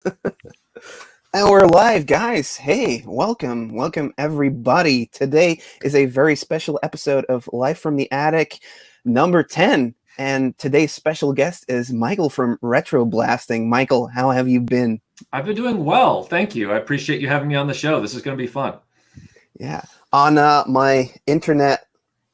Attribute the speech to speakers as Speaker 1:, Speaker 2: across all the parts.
Speaker 1: And we're live, guys. Hey, welcome everybody. Today is a very special episode of Live from the Attic, number 10. And today's special guest is Michael from RetroBlasting. Michael, how have you been?
Speaker 2: I've been doing well, thank you. I appreciate you having me on the show. This is going to be fun.
Speaker 1: Yeah. On my internet,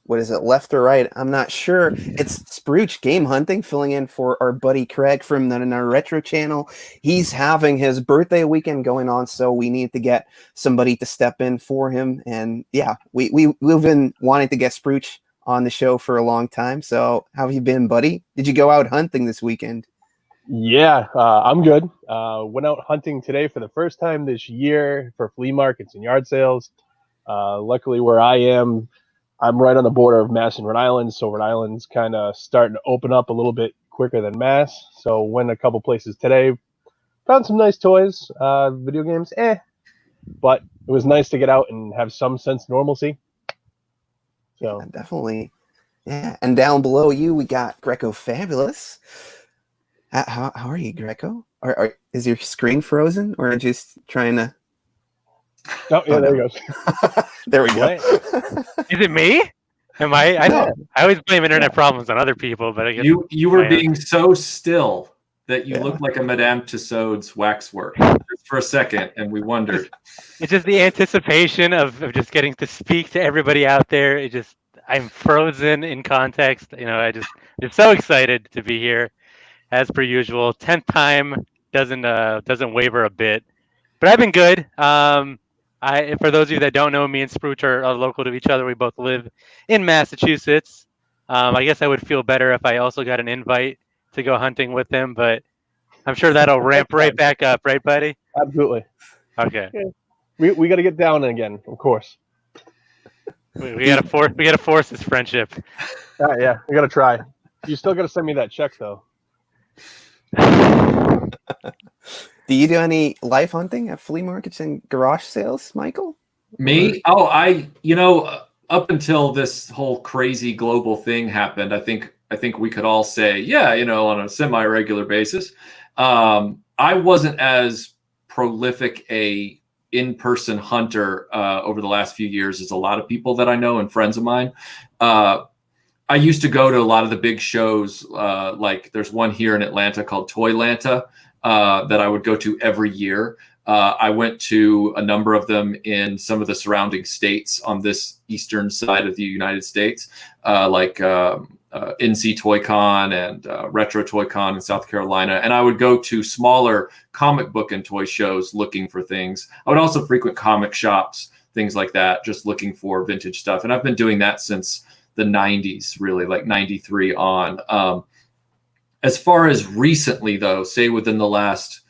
Speaker 1: what is it, left or right? I'm not sure. It's Sprooch Game Hunting, filling in for our buddy Craig from the Retro channel. He's having his birthday weekend going on, so we need to get somebody to step in for him. And yeah, we've been wanting to get Sprooch on the show for a long time. So how have you been, buddy? Did you go out hunting this weekend?
Speaker 3: Yeah, I'm good. Went out hunting today for the first time this year for flea markets and yard sales. Luckily, where I am, I'm right on the border of Mass and Rhode Island, so Rhode Island's kind of starting to open up a little bit quicker than Mass. So went a couple places today, found some nice toys, video games, but it was nice to get out and have some sense of normalcy. So
Speaker 1: yeah, definitely. Yeah, and down below you, we got Greco Fabulous. How are you, Greco? Is your screen frozen, or just trying to...
Speaker 3: Oh, yeah, there he goes.
Speaker 1: There we go.
Speaker 4: Is it me? Am I? I always blame internet problems on other people, but I guess
Speaker 2: you were being so still that you looked like a Madame Tussauds waxwork just for a second, and we wondered.
Speaker 4: It's just the anticipation of just getting to speak to everybody out there. I'm frozen in context. I'm so excited to be here, as per usual. 10th time doesn't waver a bit, but I've been good. For those of you that don't know, me and Sprooch are local to each other. We both live in Massachusetts. I guess I would feel better if I also got an invite to go hunting with him, but I'm sure that'll ramp right back up, right, buddy?
Speaker 3: Absolutely.
Speaker 4: Okay.
Speaker 3: Yeah. We got to get down again, of course.
Speaker 4: We gotta force this friendship.
Speaker 3: Yeah, we got to try. You still got to send me that check, though.
Speaker 1: Do you do any live hunting at flea markets and garage sales, Michael?
Speaker 2: Me? Oh, up until this whole crazy global thing happened, I think we could all say, yeah, on a semi-regular basis. I wasn't as prolific a in-person hunter over the last few years as a lot of people that I know and friends of mine. I used to go to a lot of the big shows, like there's one here in Atlanta called Toylanta, that I would go to every year. I went to a number of them in some of the surrounding states on this eastern side of the United States, like NC Toy-Con and Retro Toy-Con in South Carolina. And I would go to smaller comic book and toy shows looking for things. I would also frequent comic shops, things like that, just looking for vintage stuff. And I've been doing that since the 90s, really, like 93 on. As far as recently, though, say within the last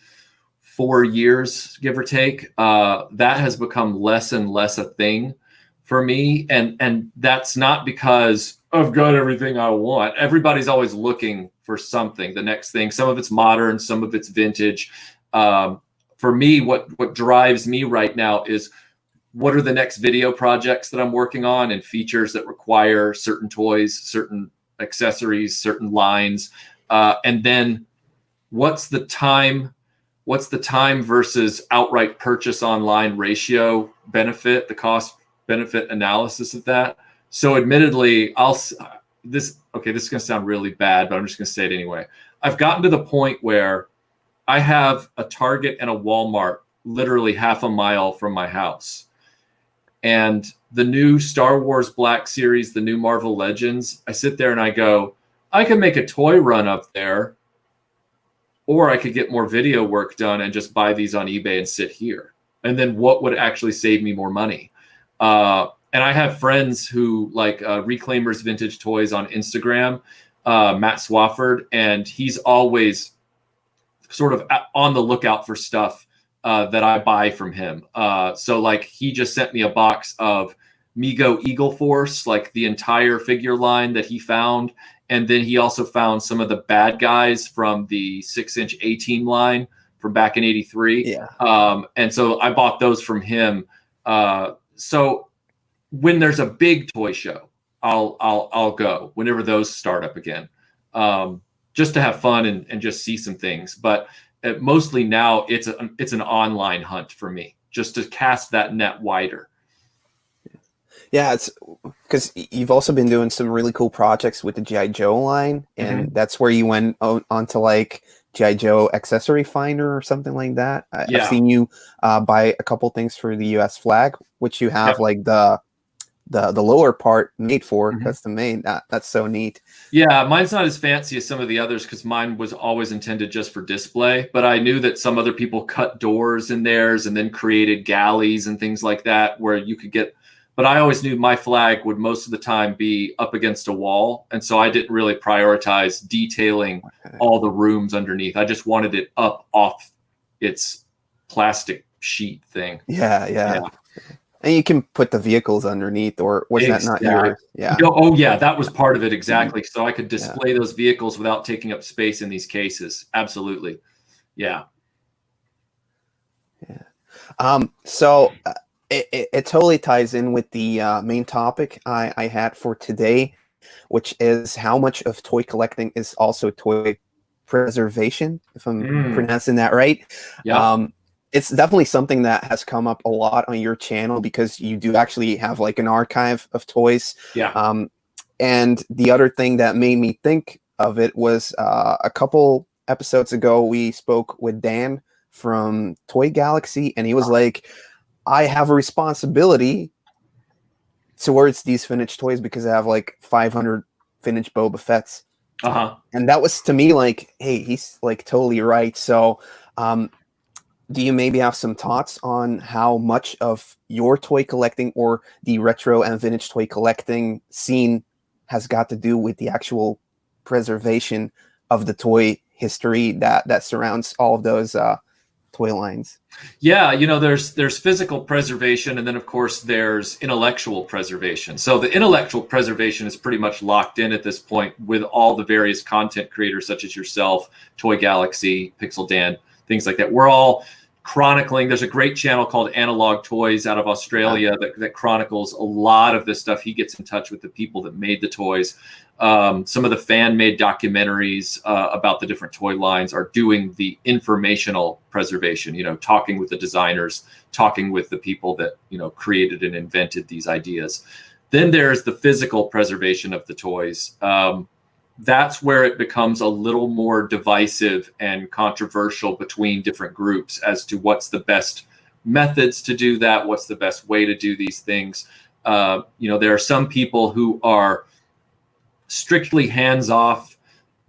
Speaker 2: 4 years, give or take, that has become less and less a thing for me. And that's not because I've got everything I want. Everybody's always looking for something, the next thing. Some of it's modern, some of it's vintage. For me, what drives me right now is what are the next video projects that I'm working on and features that require certain toys, certain accessories, certain lines. And then what's the time versus outright purchase online ratio benefit, the cost benefit analysis of that. So admittedly, this is going to sound really bad, but I'm just going to say it anyway. I've gotten to the point where I have a Target and a Walmart literally half a mile from my house. And the new Star Wars Black Series, the new Marvel Legends, I sit there and I go, I can make a toy run up there, or I could get more video work done and just buy these on eBay and sit here. And then what would actually save me more money? And I have friends who like Reclaimers Vintage Toys on Instagram, Matt Swafford, and he's always sort of on the lookout for stuff that I buy from him. So like he just sent me a box of Mego Eagle Force, like the entire figure line that he found. And then he also found some of the bad guys from the 6-inch A-Team line from back in '83.
Speaker 1: Yeah.
Speaker 2: And so I bought those from him. So when there's a big toy show, I'll go whenever those start up again, just to have fun and just see some things. But mostly now it's an online hunt for me, just to cast that net wider.
Speaker 1: Yeah, it's because you've also been doing some really cool projects with the G.I. Joe line, and that's where you went onto like G.I. Joe accessory finder or something like that. I've seen you buy a couple things for the U.S. flag, which you have like the lower part made for custom made. That's so neat.
Speaker 2: Yeah, mine's not as fancy as some of the others because mine was always intended just for display. But I knew that some other people cut doors in theirs and then created galleys and things like that where you could get. But I always knew my flag would most of the time be up against a wall. And so I didn't really prioritize detailing all the rooms underneath. I just wanted it up off its plastic sheet thing.
Speaker 1: Yeah. And you can put the vehicles underneath, or was that not yours? Yeah.
Speaker 2: Oh, yeah, that was part of it, exactly. So I could display those vehicles without taking up space in these cases. Absolutely. Yeah.
Speaker 1: So it totally ties in with the main topic I had for today, which is how much of toy collecting is also toy preservation, if I'm pronouncing that right.
Speaker 2: Yeah.
Speaker 1: It's definitely something that has come up a lot on your channel because you do actually have like an archive of toys.
Speaker 2: Yeah.
Speaker 1: And the other thing that made me think of it was a couple episodes ago, we spoke with Dan from Toy Galaxy, and he was like, I have a responsibility towards these finished toys because I have like 500 finished Boba Fett's. And that was to me like, hey, he's like totally right. So do you maybe have some thoughts on how much of your toy collecting or the retro and vintage toy collecting scene has got to do with the actual preservation of the toy history that surrounds all of those toy lines?
Speaker 2: Yeah, there's physical preservation, and then of course there's intellectual preservation. So the intellectual preservation is pretty much locked in at this point with all the various content creators such as yourself, Toy Galaxy, Pixel Dan, things like that. We're all chronicling. There's a great channel called Analog Toys out of Australia that chronicles a lot of this stuff. He gets in touch with the people that made the toys. Some of the fan-made documentaries about the different toy lines are doing the informational preservation, talking with the designers, talking with the people that, created and invented these ideas. Then there's the physical preservation of the toys. That's where it becomes a little more divisive and controversial between different groups as to what's the best methods to do that, what's the best way to do these things. There are some people who are strictly hands-off.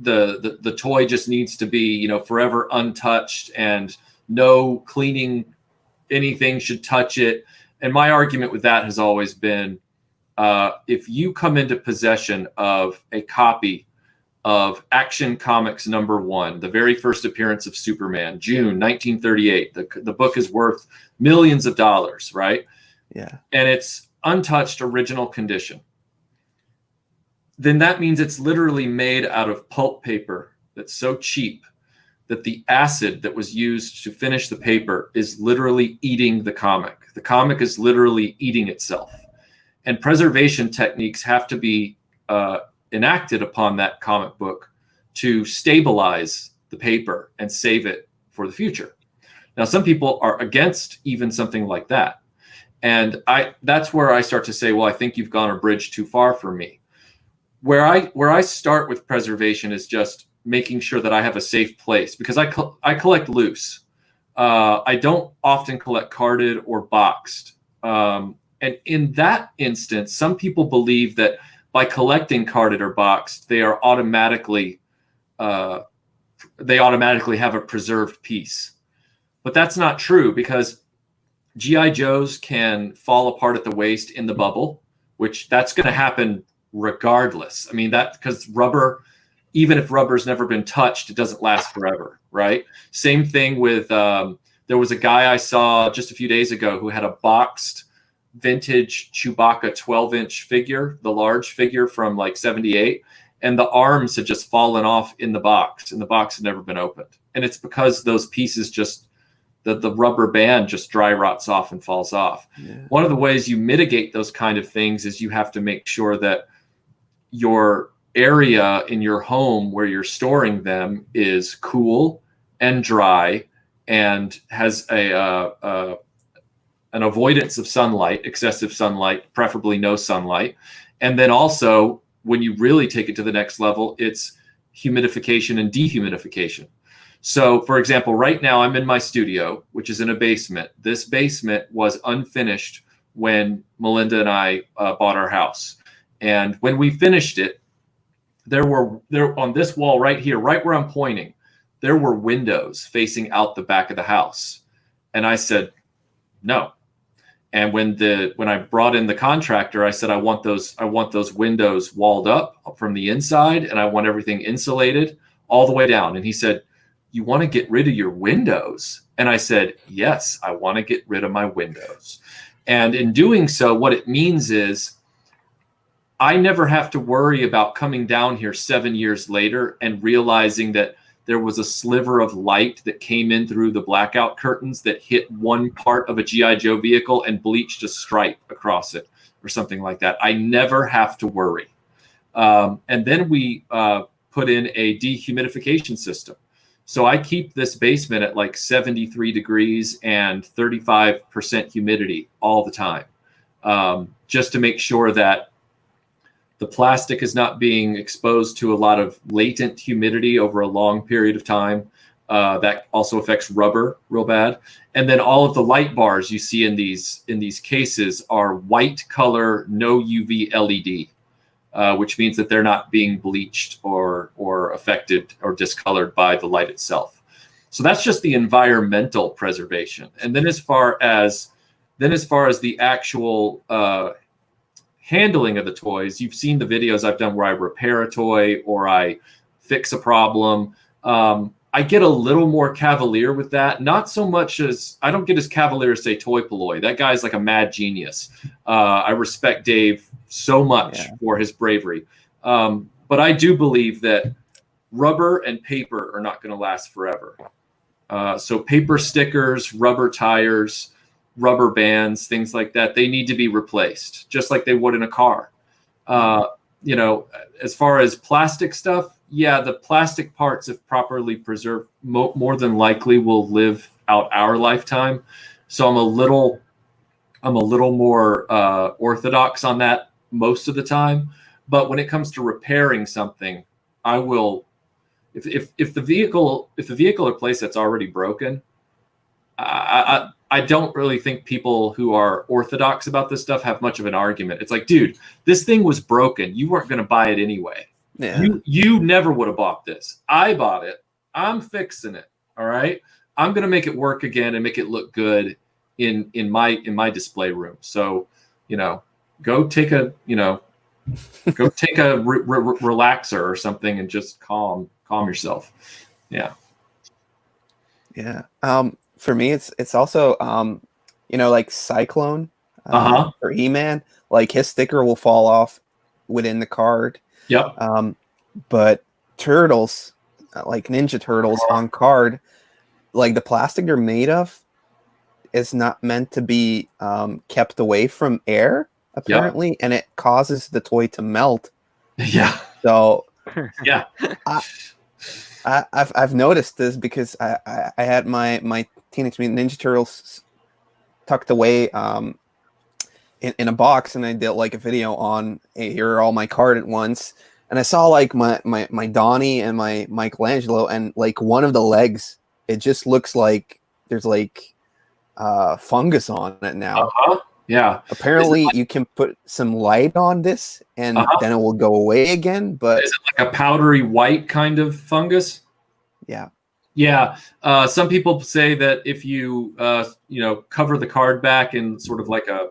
Speaker 2: The toy just needs to be, forever untouched, and no cleaning anything should touch it. And my argument with that has always been, if you come into possession of a copy of Action Comics #1, the very first appearance of Superman, June 1938. The book is worth millions of dollars, right?
Speaker 1: Yeah.
Speaker 2: And it's untouched original condition. Then that means it's literally made out of pulp paper that's so cheap that the acid that was used to finish the paper is literally eating the comic. The comic is literally eating itself. And preservation techniques have to be enacted upon that comic book to stabilize the paper and save it for the future. Now, some people are against even something like that. And that's where I start to say, well, I think you've gone a bridge too far for me. Where I start with preservation is just making sure that I have a safe place, because I collect loose. I don't often collect carded or boxed. And in that instance, some people believe that by collecting carded or boxed, they automatically have a preserved piece. But that's not true, because G.I. Joes can fall apart at the waist in the bubble, which that's going to happen regardless. I mean, because rubber, even if rubber's never been touched, it doesn't last forever, right? Same thing with, there was a guy I saw just a few days ago who had a boxed vintage Chewbacca 12-inch figure, the large figure from like 78, and the arms had just fallen off in the box, and the box had never been opened. And it's because those pieces just, the rubber band just dry rots off and falls off. Yeah. One of the ways you mitigate those kind of things is you have to make sure that your area in your home where you're storing them is cool and dry and has an avoidance of sunlight, excessive sunlight, preferably no sunlight. And then also, when you really take it to the next level, it's humidification and dehumidification. So, for example, right now I'm in my studio, which is in a basement. This basement was unfinished when Melinda and I bought our house. And when we finished it, there on this wall right here, right where I'm pointing, there were windows facing out the back of the house. And I said, no. And when I brought in the contractor, I said, I want those windows walled up from the inside, and I want everything insulated all the way down. And he said, you want to get rid of your windows? And I said, yes, I want to get rid of my windows. And in doing so, what it means is I never have to worry about coming down here 7 years later and realizing that there was a sliver of light that came in through the blackout curtains that hit one part of a G.I. Joe vehicle and bleached a stripe across it or something like that. I never have to worry. And then we put in a dehumidification system. So I keep this basement at like 73 degrees and 35% humidity all the time, just to make sure that the plastic is not being exposed to a lot of latent humidity over a long period of time. That also affects rubber real bad. And then all of the light bars you see in these cases are white color, no UV LED, which means that they're not being bleached or affected or discolored by the light itself. So that's just the environmental preservation. And then as far as the actual handling of the toys, you've seen the videos I've done where I repair a toy or I fix a problem. I get a little more cavalier with that. Not so much as I don't get as cavalier as say Toy Polloy. That guy's like a mad genius. I respect Dave so much for his bravery. But I do believe that rubber and paper are not going to last forever. So paper stickers, rubber tires, rubber bands, things like that, they need to be replaced just like they would in a car. As far as plastic stuff, the plastic parts, if properly preserved, more than likely will live out our lifetime. So I'm a little more orthodox on that most of the time. But when it comes to repairing something, I will, if the vehicle or place that's already broken, I don't really think people who are orthodox about this stuff have much of an argument. It's like, dude, this thing was broken. You weren't going to buy it anyway. Yeah. You never would have bought this. I bought it. I'm fixing it. All right. I'm going to make it work again and make it look good in my display room. So, go take a relaxer or something and just calm yourself. Yeah.
Speaker 1: Yeah. For me, it's also, like Cyclone for E-Man, like his sticker will fall off within the card.
Speaker 2: Yep.
Speaker 1: But Turtles, like Ninja Turtles on card, like the plastic they're made of is not meant to be kept away from air, apparently, and it causes the toy to melt.
Speaker 2: Yeah.
Speaker 1: So,
Speaker 2: yeah.
Speaker 1: I've noticed this because I had my Teenage Mutant Ninja Turtles tucked away in a box, and I did like a video on here are all my card at once, and I saw like my Donnie and my Michelangelo, and like one of the legs, it just looks like there's like fungus on it now.
Speaker 2: Yeah.
Speaker 1: Apparently you can put some light on this and then it will go away again. But
Speaker 2: is it like a powdery white kind of fungus?
Speaker 1: Yeah.
Speaker 2: Yeah. Some people say that if you cover the card back in sort of like a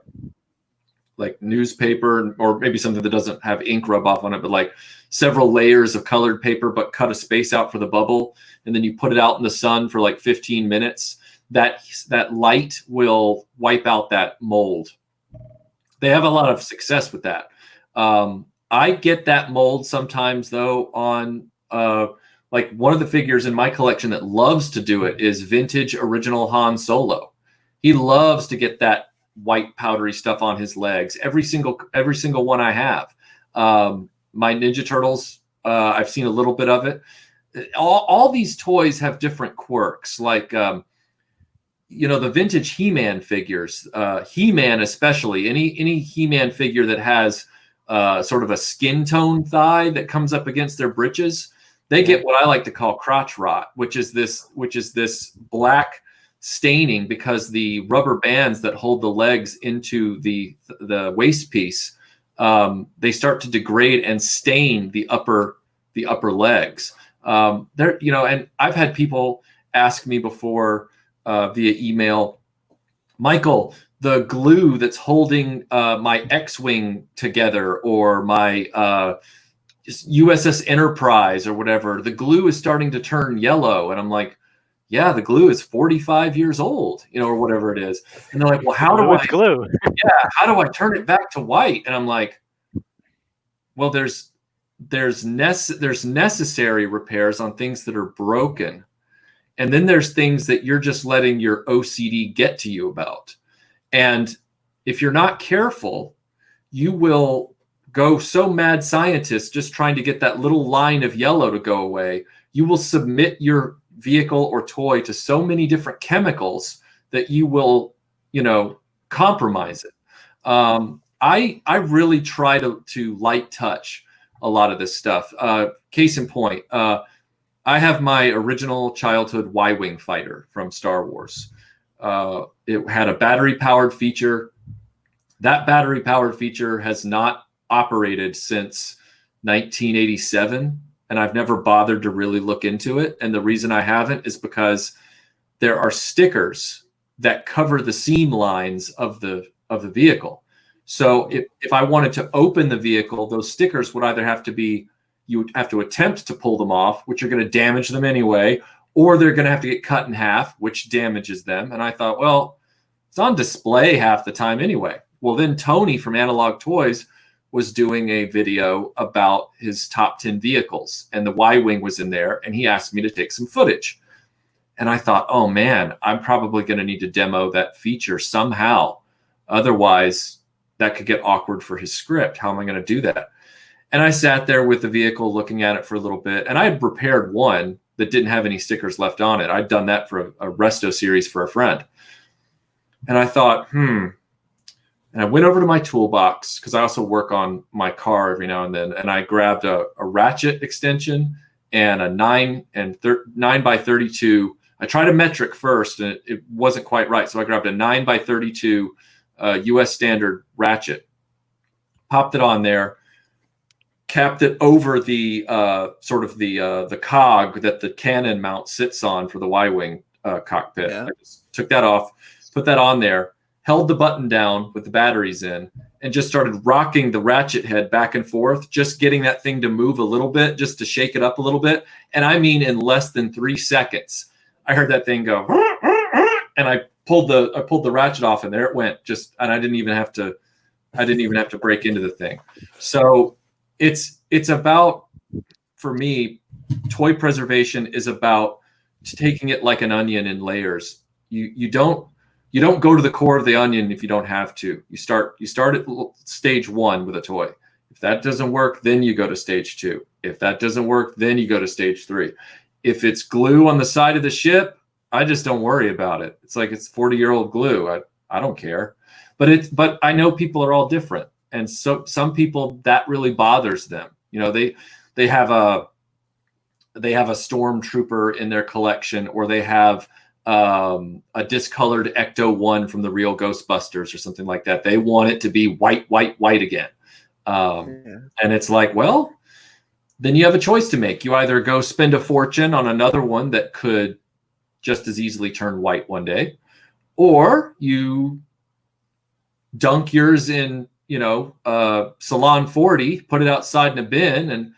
Speaker 2: newspaper, or maybe something that doesn't have ink rub off on it, but like several layers of colored paper, but cut a space out for the bubble, and then you put it out in the sun for like 15 minutes, that light will wipe out that mold. They have a lot of success with that. I get that mold sometimes though on like one of the figures in my collection that loves to do it is vintage original Han Solo. He loves to get that white powdery stuff on his legs. Every single one I have. My Ninja Turtles, I've seen a little bit of it. all these toys have different quirks, like the vintage He-Man figures, He-Man especially, any He-Man figure that has sort of a skin tone thigh that comes up against their britches, they get what I like to call crotch rot, which is this black staining because the rubber bands that hold the legs into the waist piece, they start to degrade and stain the upper legs. And I've had people ask me before via email, Michael, the glue that's holding my X-Wing together, or my USS Enterprise or whatever, the glue is starting to turn yellow. And I'm like, yeah, the glue is 45 years old, or whatever it is. And they're like, well, how do I
Speaker 4: glue?
Speaker 2: how do I turn it back to white? And I'm like, well, there's necessary repairs on things that are broken. And then there's things that you're just letting your OCD get to you about. And if you're not careful, you will go so mad scientist just trying to get that little line of yellow to go away. You will submit your vehicle or toy to so many different chemicals that you will, compromise it. I really try to light touch a lot of this stuff. Case in point, I have my original childhood Y-Wing fighter from Star Wars. It had a battery-powered feature. That battery-powered feature has not operated since 1987, and I've never bothered to really look into it. And the reason I haven't is because there are stickers that cover the seam lines of the vehicle. So if I wanted to open the vehicle, those stickers would either have to be, you would have to attempt to pull them off, which are going to damage them anyway, or they're going to have to get cut in half, which damages them. And I thought, well, it's on display half the time anyway. Well, then Tony from Analog Toys was doing a video about his top 10 vehicles, and the Y-Wing was in there, and he asked me to take some footage. And I thought, oh man, I'm probably going to need to demo that feature somehow. Otherwise, that could get awkward for his script. How am I going to do that? And I sat there with the vehicle looking at it for a little bit, and I had repaired one that didn't have any stickers left on it. I'd done that for a resto series for a friend. And I thought, and I went over to my toolbox, because I also work on my car every now and then, and I grabbed a ratchet extension and a 9x32. I tried a metric first, and it wasn't quite right. So I grabbed a 9x32 US standard ratchet, popped it on there, capped it over the sort of the cog that the cannon mount sits on for the Y-Wing cockpit.
Speaker 1: Yeah.
Speaker 2: I just took that off, put that on there, held the button down with the batteries in, and just started rocking the ratchet head back and forth, just getting that thing to move a little bit, just to shake it up a little bit. And I mean, in less than 3 seconds, I heard that thing go, and I pulled the ratchet off, and there it went. And I didn't even have to break into the thing. So it's about, for me, toy preservation is about taking it like an onion in layers. You don't go to the core of the onion if you don't have to. You start at stage 1 with a toy. If that doesn't work, then you go to stage 2. If that doesn't work, then you go to stage 3. If it's glue on the side of the ship, I just don't worry about it. It's like it's 40-year-old glue. I don't care. But I know people are all different. And so some people, that really bothers them. They have a stormtrooper in their collection, or they have a discolored Ecto-1 from the real Ghostbusters or something like that. They want it to be white again. And it's like, well, then you have a choice to make. You either go spend a fortune on another one that could just as easily turn white one day, or you dunk yours in, Salon 40, put it outside in a bin, and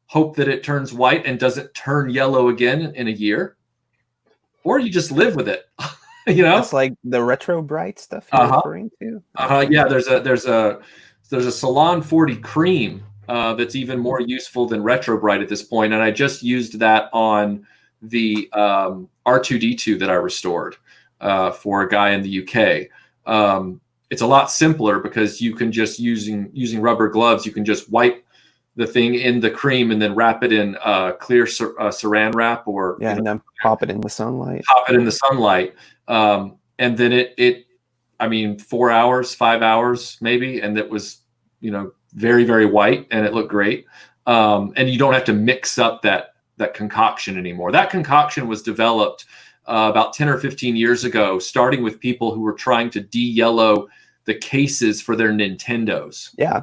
Speaker 2: hope that it turns white and doesn't turn yellow again in a year. Or you just live with it.
Speaker 1: That's like the retro bright stuff you're referring to.
Speaker 2: Yeah, there's a Salon 40 cream that's even more useful than retro bright at this point, and I just used that on the R2D2 that I restored for a guy in the UK. It's a lot simpler because you can just using rubber gloves, you can just wipe the thing in the cream and then wrap it in clear saran wrap, or
Speaker 1: Yeah, and then pop it in the sunlight.
Speaker 2: Pop it in the sunlight, and then it. I mean, 4 hours, 5 hours, maybe, and it was, very, very white, and it looked great. And you don't have to mix up that concoction anymore. That concoction was developed about 10 or 15 years ago, starting with people who were trying to de-yellow the cases for their Nintendos.
Speaker 1: Yeah.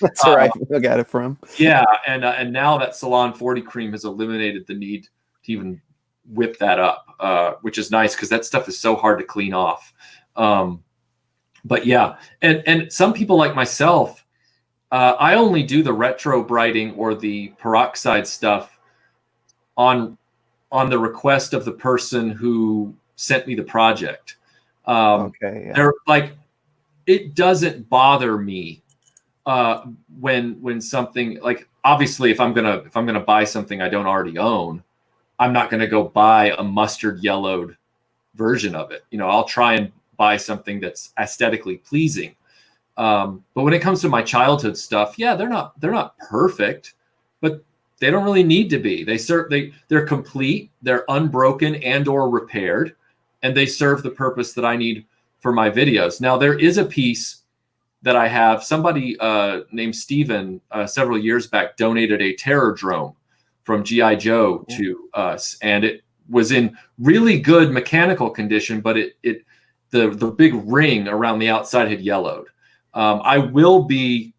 Speaker 1: That's where I got it from.
Speaker 2: Yeah, and now that Salon 40 cream has eliminated the need to even whip that up, which is nice because that stuff is so hard to clean off. But yeah, and some people like myself, I only do the retro brighting or the peroxide stuff on the request of the person who sent me the project. They're like, it doesn't bother me when something, like, obviously if I'm gonna buy something I don't already own, I'm not gonna go buy a mustard yellowed version of it. I'll try and buy something that's aesthetically pleasing. But when it comes to my childhood stuff, yeah, they're not perfect, but they don't really need to be. They're complete, they're unbroken and or repaired, and they serve the purpose that I need for my videos. Now, there is a piece that I have. Somebody named Steven several years back donated a terror drone from G.I. Joe to us, and it was in really good mechanical condition, but the big ring around the outside had yellowed. I will be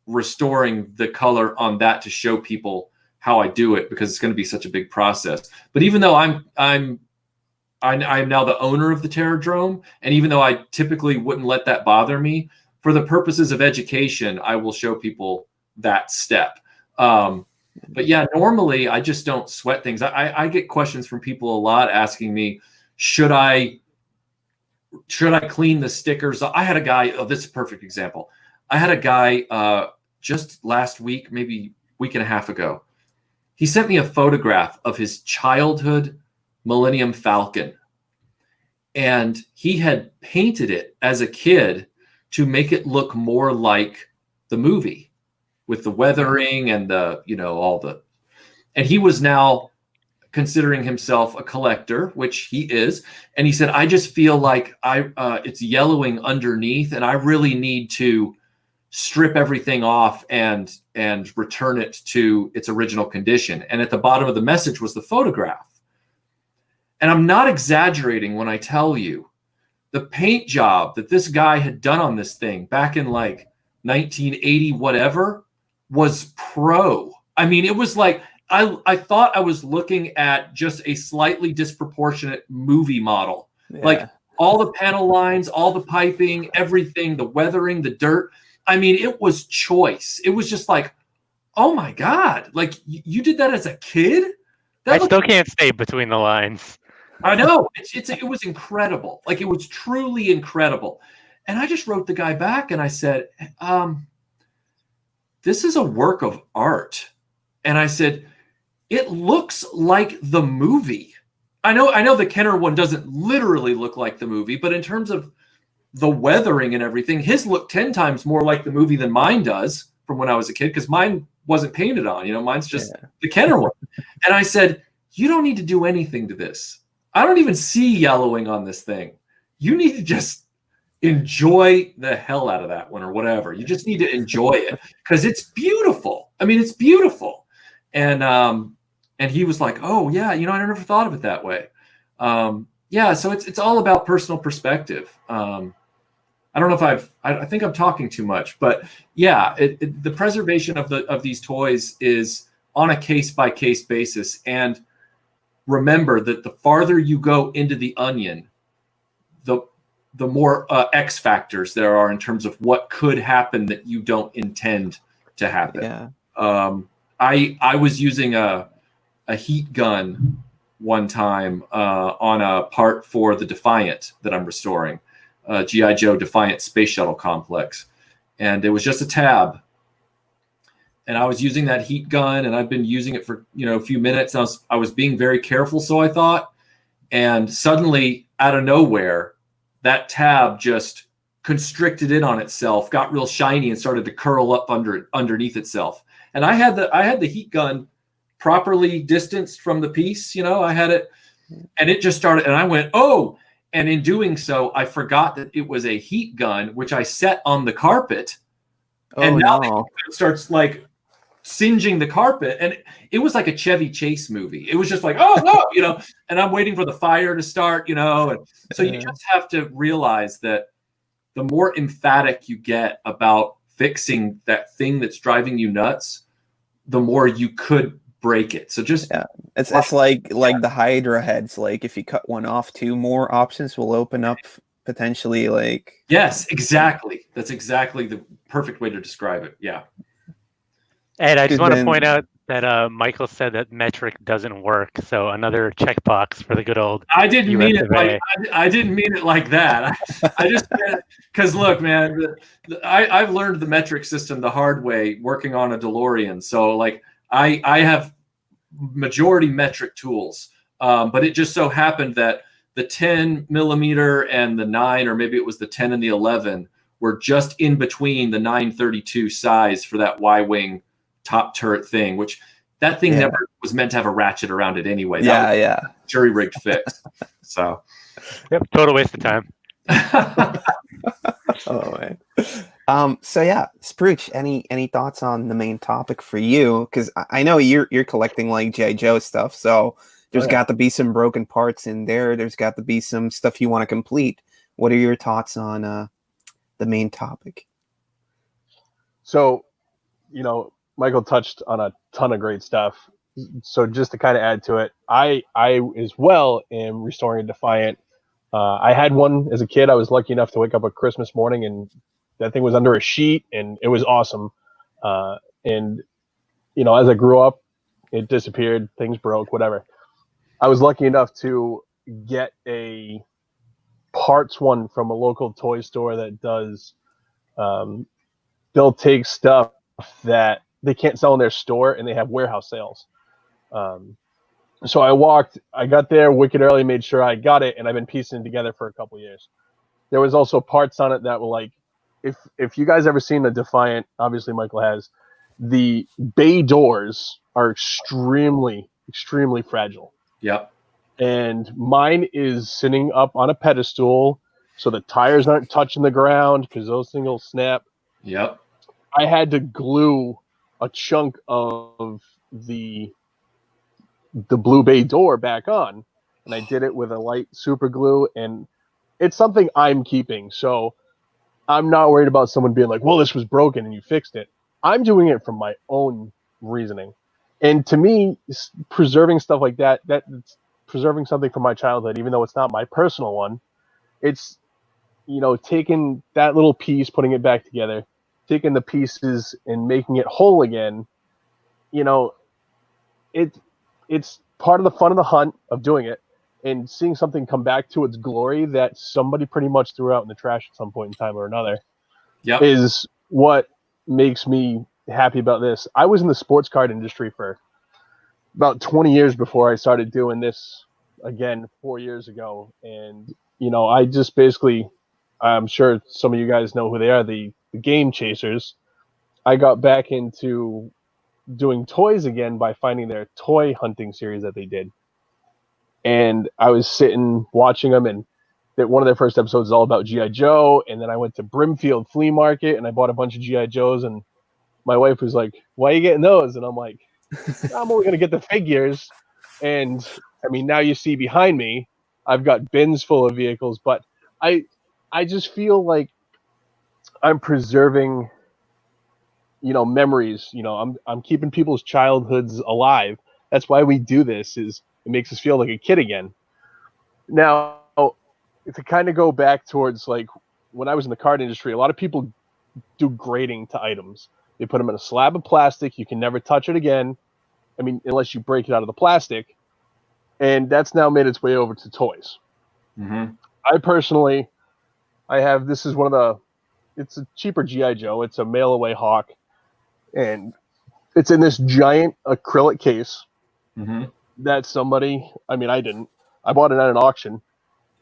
Speaker 2: restoring the color on that to show people how I do it, because it's going to be such a big process. But even though I'm now the owner of the Terrordrome, and even though I typically wouldn't let that bother me, for the purposes of education, I will show people that step. But yeah, normally I just don't sweat things. I get questions from people a lot asking me, should I clean the stickers? I had a guy, this is a perfect example. I had a guy just last week, maybe week and a half ago. He sent me a photograph of his childhood Millennium Falcon. And he had painted it as a kid to make it look more like the movie, with the weathering and and he was now considering himself a collector, which he is. And he said, I just feel like it's yellowing underneath, and I really need to strip everything off and return it to its original condition. And at the bottom of the message was the photograph. And I'm not exaggerating when I tell you the paint job that this guy had done on this thing back in like 1980, whatever, was pro. I mean, it was like, I thought I was looking at just a slightly disproportionate movie model. Yeah. Like all the panel lines, all the piping, everything, the weathering, the dirt. I mean, it was choice. It was just like, oh my God, like you did that as a kid?
Speaker 4: I still can't stay between the lines.
Speaker 2: I know. It was incredible. Like, it was truly incredible. And I just wrote the guy back and I said, this is a work of art. And I said, it looks like the movie. I know the Kenner one doesn't literally look like the movie, but in terms of the weathering and everything, his look 10 times more like the movie than mine does from when I was a kid, because mine wasn't painted on. Mine's just the Kenner one. And I said, you don't need to do anything to this. I don't even see yellowing on this thing. You need to just enjoy the hell out of that one, or whatever. You just need to enjoy it because it's beautiful. I mean, it's beautiful. And he was like, oh yeah, I never thought of it that way. Yeah, so it's all about personal perspective. I don't know if I think I'm talking too much, but yeah, the preservation of these toys is on a case-by-case basis. And remember that the farther you go into the onion, the more X factors there are in terms of what could happen that you don't intend to happen. Yeah. I was using a heat gun one time on a part for the Defiant that I'm restoring, G.I. Joe Defiant Space Shuttle Complex. And it was just a tab. And I was using that heat gun, and I've been using it for a few minutes. And I was being very careful, so I thought. And suddenly, out of nowhere, that tab just constricted in on itself, got real shiny, and started to curl up underneath itself. and I had the heat gun properly distanced from the piece. I had it, and it just started, and I went, oh, and in doing so, I forgot that it was a heat gun, which I set on the carpet, and now it starts like singeing the carpet, and it was like a Chevy Chase movie. It was just like, oh no, and I'm waiting for the fire to start, and so you just have to realize that the more emphatic you get about fixing that thing that's driving you nuts, the more you could break it. So just
Speaker 1: it's like the Hydra heads. Like if you cut one off, 2 more options will open up potentially. Like
Speaker 2: yes, exactly. That's exactly the perfect way to describe it. Yeah.
Speaker 4: And I just want to point out that Michael said that metric doesn't work. So another checkbox for the good old.
Speaker 2: I didn't mean it like I didn't mean it like that. I just because look, man, I've learned the metric system the hard way working on a DeLorean. So like I have majority metric tools, but it just so happened that the 10 millimeter and the 9, or maybe it was the 10 and the 11, were just in between the 932 size for that Y-wing top turret thing, which that thing never was meant to have a ratchet around it anyway. Jury rigged fix. So
Speaker 4: yep, total waste of time.
Speaker 1: Oh man. So yeah, Sprooch, any thoughts on the main topic for you? Because I know you're collecting like G.I. Joe stuff, so there's got to be some broken parts in there. There's got to be some stuff you want to complete. What are your thoughts on the main topic?
Speaker 3: So, Michael touched on a ton of great stuff. So just to kind of add to it, I as well am restoring a Defiant. I had one as a kid. I was lucky enough to wake up a Christmas morning and that thing was under a sheet, and it was awesome. And as I grew up, it disappeared. Things broke, whatever. I was lucky enough to get a parts one from a local toy store that does. They'll take stuff that they can't sell in their store, and they have warehouse sales. So I got there wicked early, made sure I got it, and I've been piecing it together for a couple of years. There was also parts on it that were like, if you guys ever seen a Defiant, obviously Michael has, the bay doors are extremely, extremely fragile.
Speaker 2: Yep.
Speaker 3: And mine is sitting up on a pedestal, so the tires aren't touching the ground because those things will snap.
Speaker 2: Yep.
Speaker 3: I had to glue a chunk of the blue bay door back on, and I did it with a light super glue, and it's something I'm keeping. So I'm not worried about someone being like, well, this was broken and you fixed it. I'm doing it from my own reasoning. And to me, preserving stuff like that's preserving something from my childhood, even though it's not my personal one. It's, taking that little piece, putting it back together, taking the pieces and making it whole again. It's part of the fun of the hunt of doing it, and seeing something come back to its glory that somebody pretty much threw out in the trash at some point in time or another is what makes me happy about this. I was in the sports card industry for about 20 years before I started doing this again 4 years ago. And, I just basically, I'm sure some of you guys know who they are, the Game Chasers. I got back into doing toys again by finding their toy hunting series that they did. And I was sitting watching them, and that one of their first episodes is all about G.I. Joe. And then I went to Brimfield Flea Market and I bought a bunch of G.I. Joes, and my wife was like, why are you getting those? And I'm like, I'm only going to get the figures. And I mean, now you see behind me, I've got bins full of vehicles, but I just feel like I'm preserving, memories. I'm keeping people's childhoods alive. That's why we do this, is it makes us feel like a kid again. Now, to kind of go back towards like when I was in the card industry, a lot of people do grading to items. They put them in a slab of plastic. You can never touch it again. I mean, unless you break it out of the plastic. And that's now made its way over to toys.
Speaker 2: Mm-hmm.
Speaker 3: I personally, this is it's a cheaper G.I. Joe. It's a mail away Hawk. And it's in this giant acrylic case that somebody, I mean, I didn't. I bought it at an auction.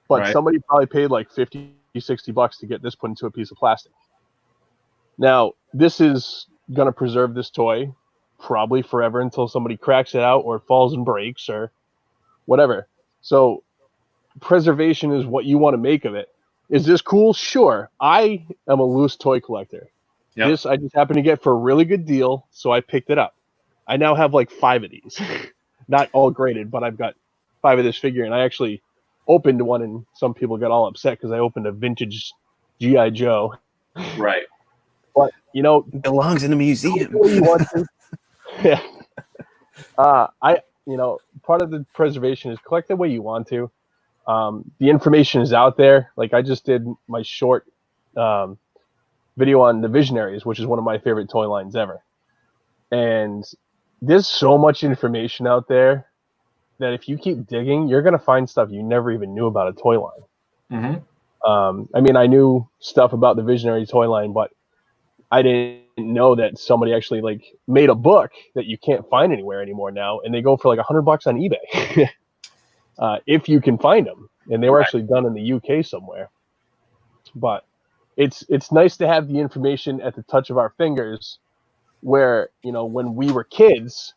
Speaker 3: But somebody probably paid like $50, $60 to get this put into a piece of plastic. Now, this is going to preserve this toy probably forever until somebody cracks it out or it falls and breaks or whatever. So preservation is what you want to make of it. Is this cool? Sure. I am a loose toy collector.
Speaker 2: Yep.
Speaker 3: This I just happened to get for a really good deal, so I picked it up. I now have like 5 of these. Not all graded, but I've got 5 of this figure, and I actually opened one, and some people got all upset because I opened a vintage G.I. Joe.
Speaker 2: Right.
Speaker 3: But, you know,
Speaker 1: It belongs in a museum.
Speaker 3: you want to. Yeah. Part of the preservation is collect the way you want to. The information is out there. Like I just did my short video on the Visionaries, which is one of my favorite toy lines ever. And there's so much information out there that if you keep digging, you're going to find stuff you never even knew about a toy line.
Speaker 2: Mm-hmm.
Speaker 3: I mean, I knew stuff about the Visionary toy line, but I didn't know that somebody actually like made a book that you can't find anywhere anymore now, and they go for like $100 on eBay if you can find them. And they were actually done in the UK somewhere. But it's nice to have the information at the touch of our fingers. Where, you know, when we were kids,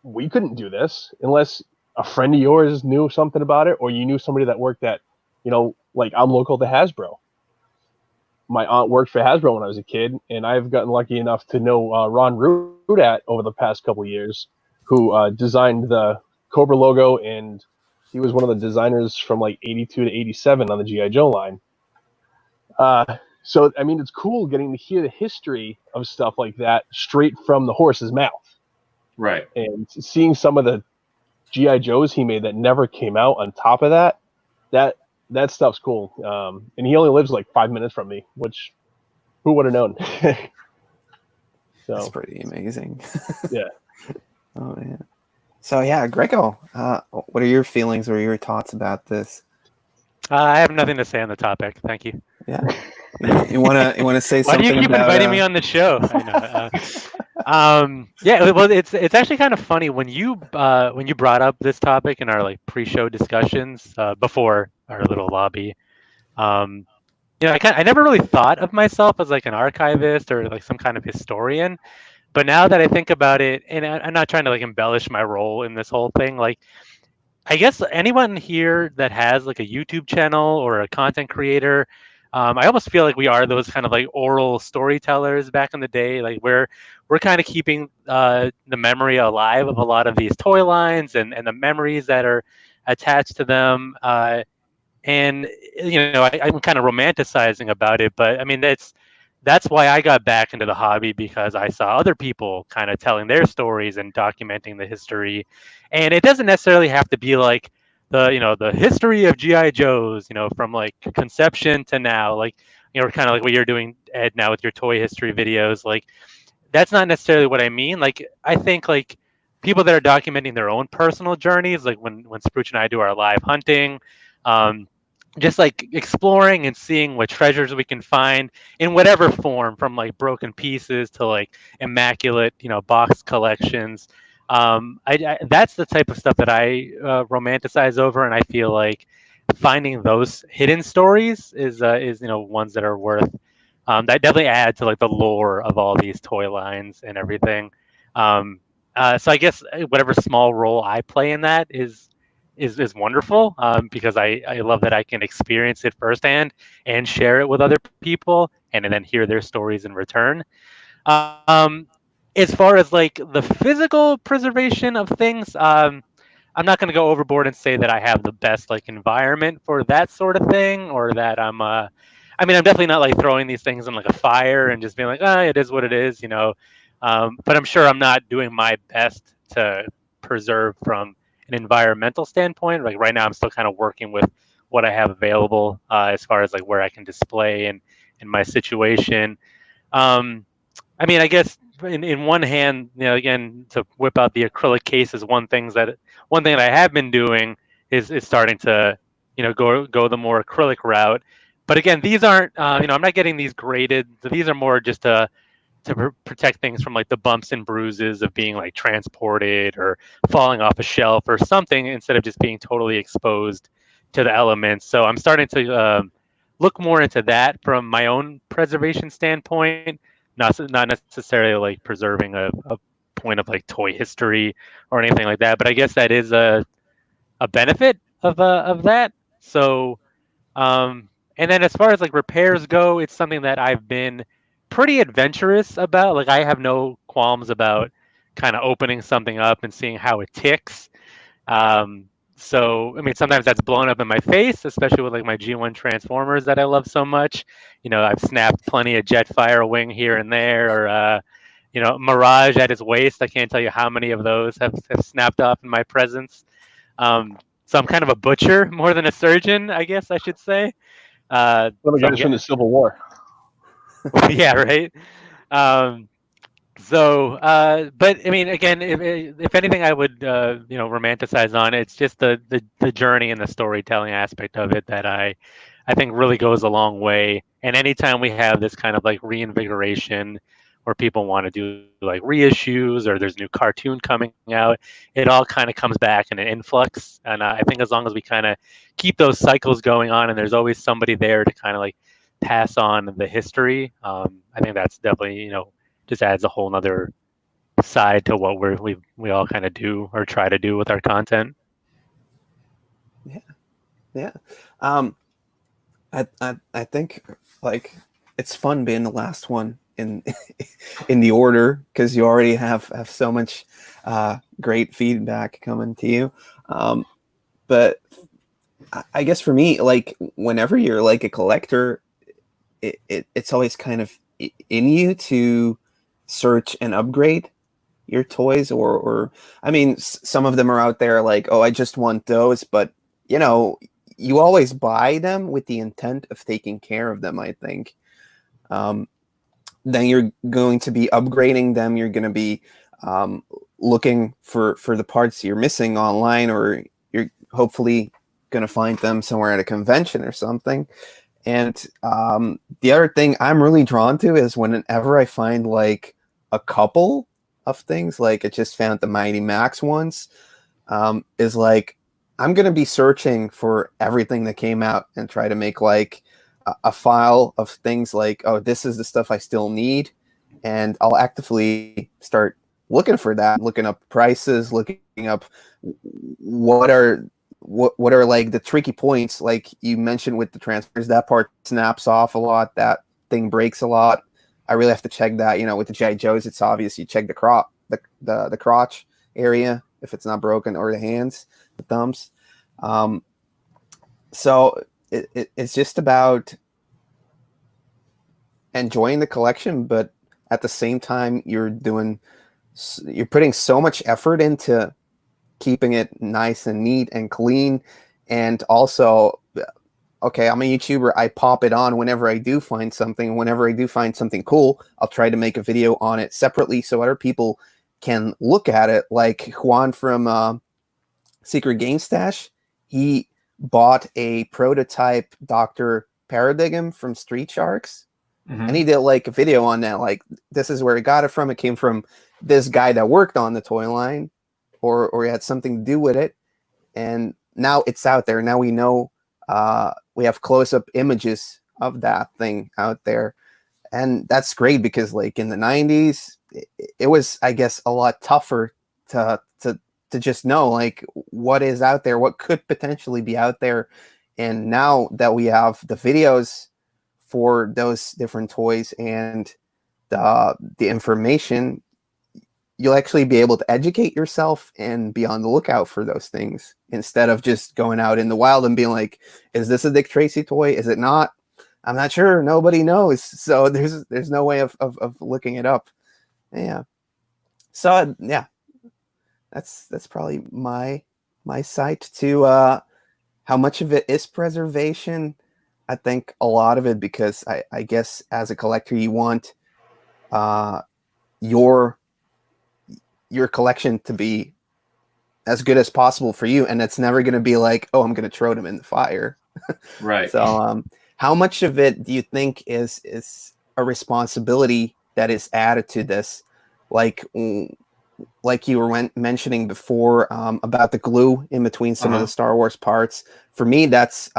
Speaker 3: we couldn't do this unless a friend of yours knew something about it, or you knew somebody that worked at, you know, like I'm local to Hasbro. My aunt worked for Hasbro when I was a kid, and I've gotten lucky enough to know Ron Rudat over the past couple of years, who designed the Cobra logo, and he was one of the designers from like 82 to 87 on the G.I. Joe line. So, I mean, it's cool getting to hear the history of stuff like that straight from the horse's mouth.
Speaker 2: Right.
Speaker 3: And seeing some of the G.I. Joes he made that never came out on top of that stuff's cool. And he only lives like 5 minutes from me, which who would have known? So
Speaker 1: That's pretty amazing.
Speaker 3: Yeah.
Speaker 1: Oh, man. So, yeah, Greco, what are your feelings or your thoughts about this?
Speaker 4: I have nothing to say on the topic. Thank you.
Speaker 1: Yeah. You wanna say
Speaker 4: Why
Speaker 1: something
Speaker 4: do you keep
Speaker 1: about,
Speaker 4: inviting me on the show? I know. Yeah, well, it's actually kind of funny when you brought up this topic in our like pre-show discussions before our little lobby. You know, I never really thought of myself as like an archivist or like some kind of historian, but now that I think about it, and I'm not trying to like embellish my role in this whole thing, like I guess anyone here that has like a YouTube channel or a content creator, I almost feel like we are those kind of like oral storytellers back in the day. Like we're kind of keeping the memory alive of a lot of these toy lines and the memories that are attached to them. And you know, I'm kind of romanticizing about it, but I mean that's why I got back into the hobby, because I saw other people kind of telling their stories and documenting the history. And it doesn't necessarily have to be like the history of GI Joes, you know, from like conception to now, like, you know, kind of like what you're doing, Ed, now with your toy history videos. Like that's not necessarily what I mean. Like I think like people that are documenting their own personal journeys, like when Sprooch and I do our live hunting, just like exploring and seeing what treasures we can find in whatever form, from like broken pieces to like immaculate, you know, box collections. That's the type of stuff that I romanticize over, and I feel like finding those hidden stories is you know, ones that are worth that definitely add to like the lore of all these toy lines and everything. So I guess whatever small role I play in that is wonderful, because I love that I can experience it firsthand and share it with other people and then hear their stories in return. Um, as far as like the physical preservation of things, I'm not going to go overboard and say that I have the best like environment for that sort of thing, or that I mean, I'm definitely not like throwing these things in like a fire and just being like, oh, it is what it is, you know. But I'm sure I'm not doing my best to preserve from an environmental standpoint. Like right now, I'm still kind of working with what I have available as far as like where I can display and in my situation. I mean, I guess in one hand, you know, again, to whip out the acrylic case is one thing that I have been doing is starting to, you know, go the more acrylic route. But again, these aren't, you know, I'm not getting these graded. These are more just to protect things from like the bumps and bruises of being like transported or falling off a shelf or something, instead of just being totally exposed to the elements. So I'm starting to look more into that from my own preservation standpoint, not necessarily like preserving a point of like toy history or anything like that. But I guess that is a benefit of that. So, and then as far as like repairs go, it's something that I've been pretty adventurous about. Like I have no qualms about kind of opening something up and seeing how it ticks. So I mean, sometimes that's blown up in my face, especially with like my G1 Transformers that I love so much. You know, I've snapped plenty of Jetfire wing here and there, or you know, Mirage at his waist. I can't tell you how many of those have snapped off in my presence. So I'm kind of a butcher more than a surgeon, I guess I should say.
Speaker 3: Some
Speaker 4: So
Speaker 3: guys from the Civil War.
Speaker 4: yeah, right. Um, but I mean, again, if anything, I would you know, romanticize on it. It's just the journey and the storytelling aspect of it that I think really goes a long way. And anytime we have this kind of like reinvigoration, where people want to do like reissues or there's a new cartoon coming out, it all kind of comes back in an influx. And I think as long as we kind of keep those cycles going on, and there's always somebody there to kind of like pass on the history, I think that's definitely, you know, just adds a whole nother side to what we all kind of do or try to do with our content.
Speaker 1: Yeah. I think like it's fun being the last one in in the order, because you already have so much great feedback coming to you. But I guess for me, like whenever you're like a collector, it's always kind of in you to search and upgrade your toys, or I mean, some of them are out there like, oh, I just want those, but you know, you always buy them with the intent of taking care of them, I think. Then you're going to be upgrading them. You're going to be looking for the parts you're missing online, or you're hopefully going to find them somewhere at a convention or something. And the other thing I'm really drawn to is whenever I find like a couple of things, like I just found the Mighty Max ones, is like, I'm going to be searching for everything that came out and try to make like a file of things like, oh, this is the stuff I still need. And I'll actively start looking for that, looking up prices, looking up what are like the tricky points. Like you mentioned with the transfers, that part snaps off a lot. That thing breaks a lot. I really have to check that. You know, with the G.I. Joes, it's obvious you check the crotch area if it's not broken, or the hands, the thumbs. So it's just about enjoying the collection, but at the same time, you're putting so much effort into keeping it nice and neat and clean. And also, okay, I'm a YouTuber. I pop it on whenever I do find something. Whenever I do find something cool, I'll try to make a video on it separately so other people can look at it. Like Juan from Secret Game Stash, he bought a prototype Dr. Paradigm from Street Sharks.
Speaker 2: Mhm.
Speaker 1: And he did like a video on that. Like, this is where he got it from. It came from this guy that worked on the toy line, or he had something to do with it. And now it's out there. Now we know, we have close-up images of that thing out there. And that's great, because like in the 90s, it was, I guess, a lot tougher to just know like what is out there, what could potentially be out there. And now that we have the videos for those different toys and the information, you'll actually be able to educate yourself and be on the lookout for those things, instead of just going out in the wild and being like, is this a Dick Tracy toy? Is it not? I'm not sure. Nobody knows. So there's no way of looking it up. Yeah. So yeah, that's probably my site to how much of it is preservation. I think a lot of it, because I guess as a collector, you want your collection to be as good as possible for you, and it's never going to be like, oh, I'm going to throw them in the fire.
Speaker 2: Right.
Speaker 1: So how much of it do you think is a responsibility that is added to this, like you were mentioning before, about the glue in between some of the Star Wars parts? For me, that's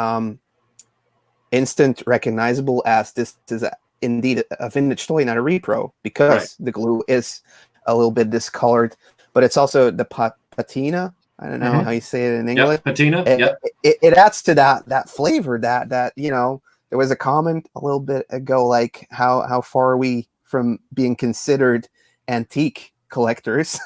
Speaker 1: instant recognizable as this is indeed a vintage toy, not a repro, because the glue is a little bit discolored, but it's also the patina. I don't know how you say it in English.
Speaker 2: Yep, patina.
Speaker 1: It adds to that flavor that there was a comment a little bit ago, like how far are we from being considered antique collectors?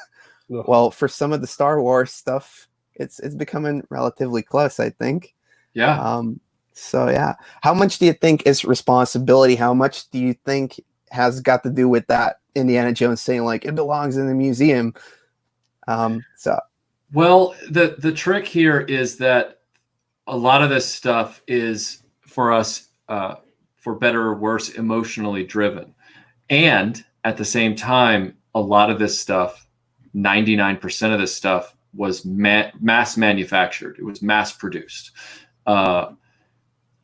Speaker 1: Well, for some of the Star Wars stuff, it's becoming relatively close, I think.
Speaker 2: Yeah.
Speaker 1: So yeah, how much do you think is responsibility? How much do you think has got to do with that Indiana Jones saying like it belongs in the museum?
Speaker 2: Well, the trick here is that a lot of this stuff is for us, for better or worse, emotionally driven, and at the same time, a lot of this stuff, 99% of this stuff, was mass manufactured. It was mass produced.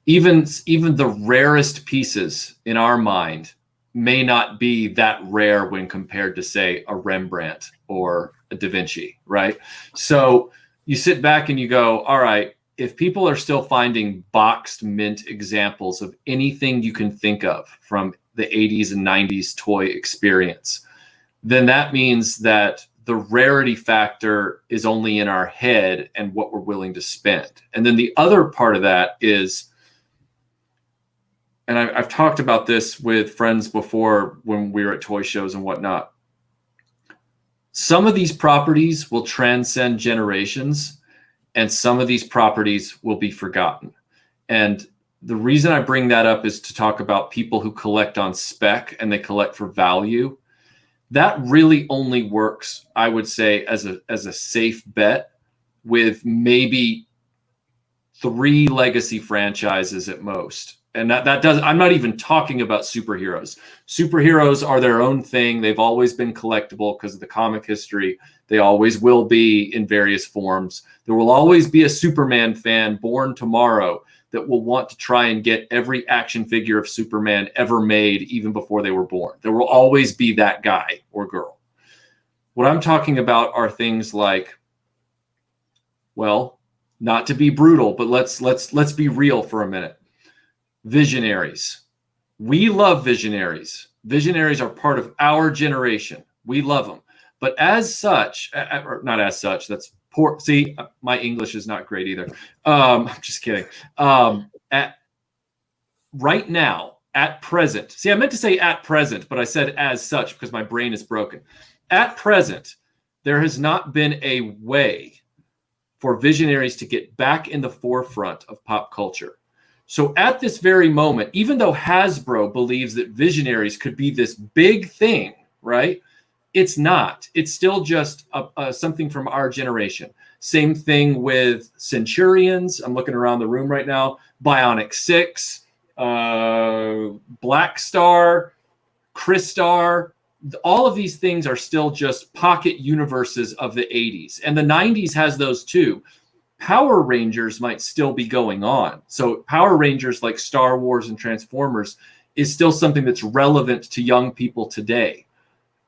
Speaker 2: Even the rarest pieces in our mind may not be that rare when compared to, say, a Rembrandt or a Da Vinci, right? So you sit back and you go, all right, if people are still finding boxed mint examples of anything you can think of from the 80s and 90s toy experience, then that means that the rarity factor is only in our head and what we're willing to spend. And then the other part of that is, and I've talked about this with friends before when we were at toy shows and whatnot. Some of these properties will transcend generations, and some of these properties will be forgotten. And the reason I bring that up is to talk about people who collect on spec and they collect for value. That really only works, I would say, as a safe bet with maybe 3 legacy franchises at most. And that does, I'm not even talking about superheroes. Superheroes are their own thing. They've always been collectible because of the comic history. They always will be in various forms. There will always be a Superman fan born tomorrow that will want to try and get every action figure of Superman ever made, even before they were born. There will always be that guy or girl. What I'm talking about are things like, well, not to be brutal, but let's be real for a minute. Visionaries. We love visionaries. Visionaries are part of our generation. We love them. But as such, or not as such, that's poor. See, my English is not great either. I'm just kidding. Right now, at present, see, I meant to say at present, but I said as such because my brain is broken. At present, there has not been a way for visionaries to get back in the forefront of pop culture. So at this very moment, even though Hasbro believes that visionaries could be this big thing, right? It's not. It's still just something from our generation. Same thing with Centurions. I'm looking around the room right now. Bionic 6, Black Star, Crystar. All of these things are still just pocket universes of the 80s. And the 90s has those too. Power Rangers might still be going on. So Power Rangers, like Star Wars and Transformers, is still something that's relevant to young people today.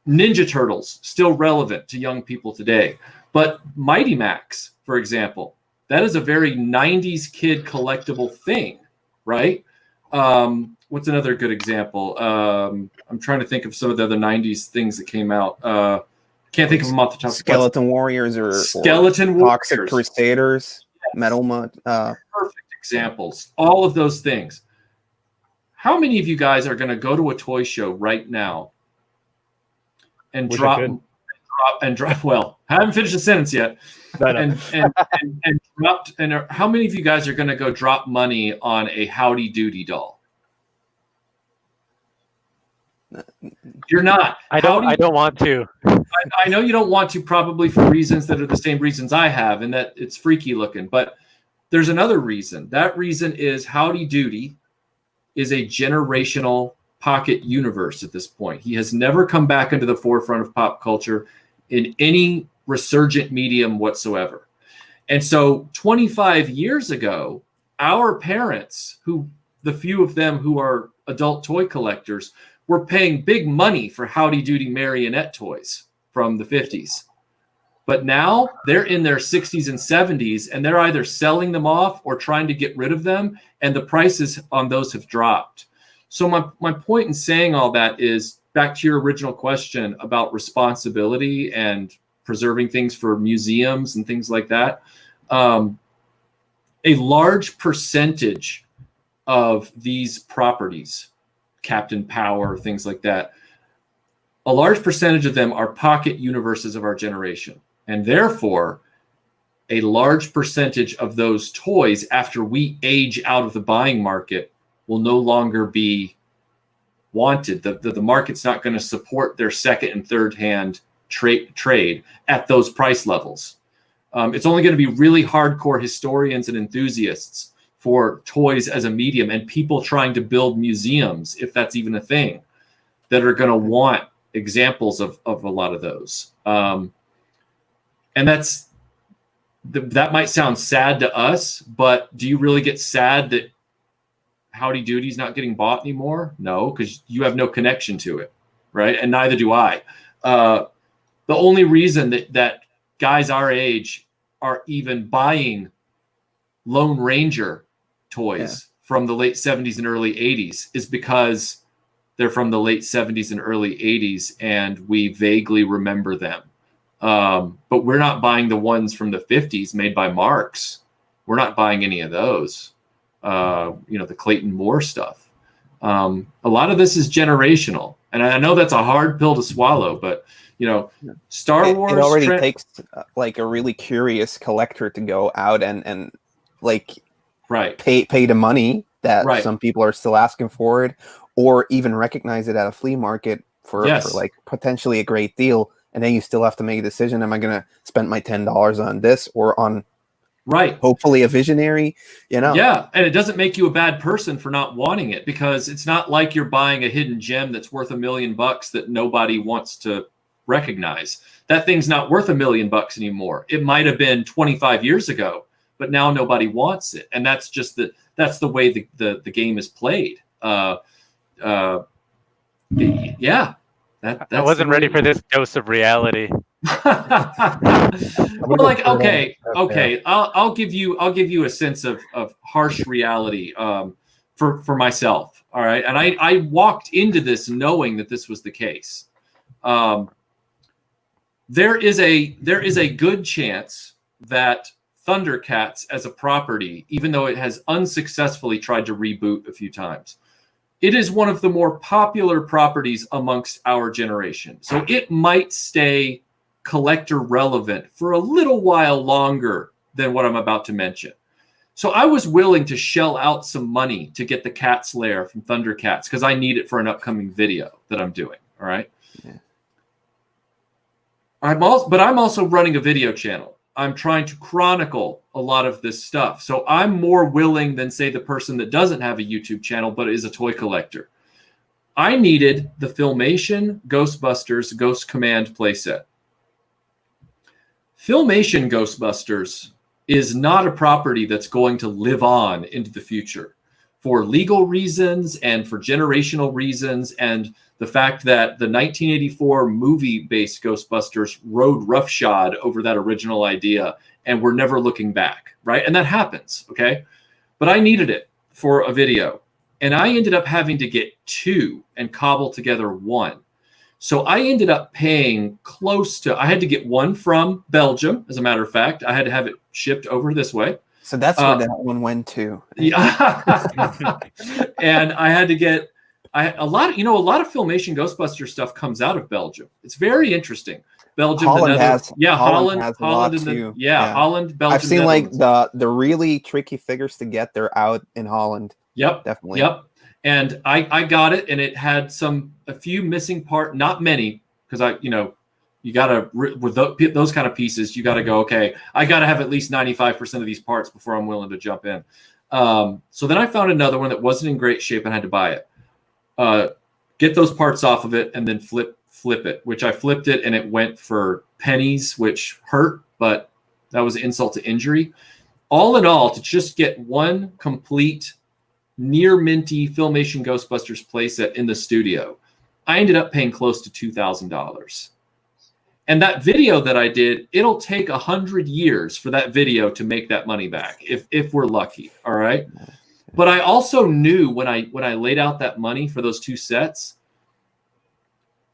Speaker 2: Ninja Turtles, still relevant to young people today. But Mighty Max, for example, that is a very 90s kid collectible thing, right? What's another good example? I'm trying to think of some of the other 90s things that came out. Can't think of them off the top.
Speaker 1: Skeleton Warriors or
Speaker 2: Skeleton
Speaker 1: Toxic
Speaker 2: Warriors.
Speaker 1: Crusaders, yes. Metal Mud.
Speaker 2: Perfect examples. All of those things. How many of you guys are going to go to a toy show right now and drop? Well, I haven't finished the sentence yet.
Speaker 3: No.
Speaker 2: And dropped. And how many of you guys are going to go drop money on a Howdy Doody doll? You're not.
Speaker 4: I don't want to.
Speaker 2: I know you don't want to, probably for reasons that are the same reasons I have, and that it's freaky looking. But there's another reason. That reason is Howdy Doody is a generational pocket universe at this point. He has never come back into the forefront of pop culture in any resurgent medium whatsoever. And so 25 years ago, our parents, the few of them who are adult toy collectors, were paying big money for Howdy Doody marionette toys from the 50s. But now they're in their 60s and 70s, and they're either selling them off or trying to get rid of them, and the prices on those have dropped. So my point in saying all that is, back to your original question about responsibility and preserving things for museums and things like that, a large percentage of these properties, Captain Power, things like that, a large percentage of them are pocket universes of our generation. And therefore, a large percentage of those toys, after we age out of the buying market, will no longer be wanted. The market's not going to support their second and third hand trade at those price levels. It's only going to be really hardcore historians and enthusiasts for toys as a medium, and people trying to build museums, if that's even a thing, that are going to want examples of a lot of those. And that might sound sad to us, but do you really get sad that Howdy Doody's not getting bought anymore? No, because you have no connection to it, right? And neither do I. The only reason that guys our age are even buying Lone Ranger toys from the late 70s and early 80s is because they're from the late 70s and early 80s, and we vaguely remember them. But we're not buying the ones from the 50s made by Marx. We're not buying any of those. The Clayton Moore stuff. A lot of this is generational, and I know that's a hard pill to swallow, but Star Wars.
Speaker 1: It already takes like a really curious collector to go out and pay the money that some people are still asking for it, or even recognize it at a flea market for like potentially a great deal. And then you still have to make a decision. Am I going to spend my $10 on this or on hopefully a visionary,
Speaker 2: Yeah. And it doesn't make you a bad person for not wanting it, because it's not like you're buying a hidden gem that's worth $1 million that nobody wants to recognize. That thing's not worth $1 million anymore. It might have been 25 years ago, but now nobody wants it. And that's just that's the way the game is played.
Speaker 4: I wasn't ready for this dose of reality.
Speaker 2: Well, okay. I'll give you a sense of harsh reality for myself. All right, and I walked into this knowing that this was the case. There is a good chance that Thundercats as a property, even though it has unsuccessfully tried to reboot a few times, it is one of the more popular properties amongst our generation. So it might stay collector relevant for a little while longer than what I'm about to mention. So I was willing to shell out some money to get the Cat's Lair from Thundercats because I need it for an upcoming video that I'm doing. All right. Yeah. I'm also running a video channel. I'm trying to chronicle a lot of this stuff. So I'm more willing than, say, the person that doesn't have a YouTube channel but is a toy collector. I needed the Filmation Ghostbusters Ghost Command playset. Filmation Ghostbusters is not a property that's going to live on into the future for legal reasons and for generational reasons, and the fact that the 1984 movie-based Ghostbusters rode roughshod over that original idea, and we're never looking back, right? And that happens, okay? But I needed it for a video, and I ended up having to get two and cobble together one. So I ended up paying I had to get one from Belgium, as a matter of fact. I had to have it shipped over this way.
Speaker 1: So that's where that one went to.
Speaker 2: Yeah. And I had to get a lot of Filmation Ghostbuster stuff comes out of Belgium. It's very interesting. Belgium,
Speaker 1: Holland has
Speaker 2: Holland,
Speaker 1: too.
Speaker 2: Holland, Belgium.
Speaker 1: I've seen like the really tricky figures to get. They're out in Holland.
Speaker 2: Yep,
Speaker 1: definitely.
Speaker 2: Yep. And I got it, and it had a few missing parts, not many, because you gotta, with those kind of pieces, you gotta go, okay, I gotta have at least 95% of these parts before I'm willing to jump in. So then I found another one that wasn't in great shape and had to buy it. Get those parts off of it and then flip it, which I flipped it, and it went for pennies, which hurt, but that was an insult to injury. All in all, to just get one complete near minty Filmation Ghostbusters playset in the studio, I ended up paying close to $2,000. And that video that I did, it'll take 100 years for that video to make that money back, if we're lucky. All right. But I also knew when I laid out that money for those two sets,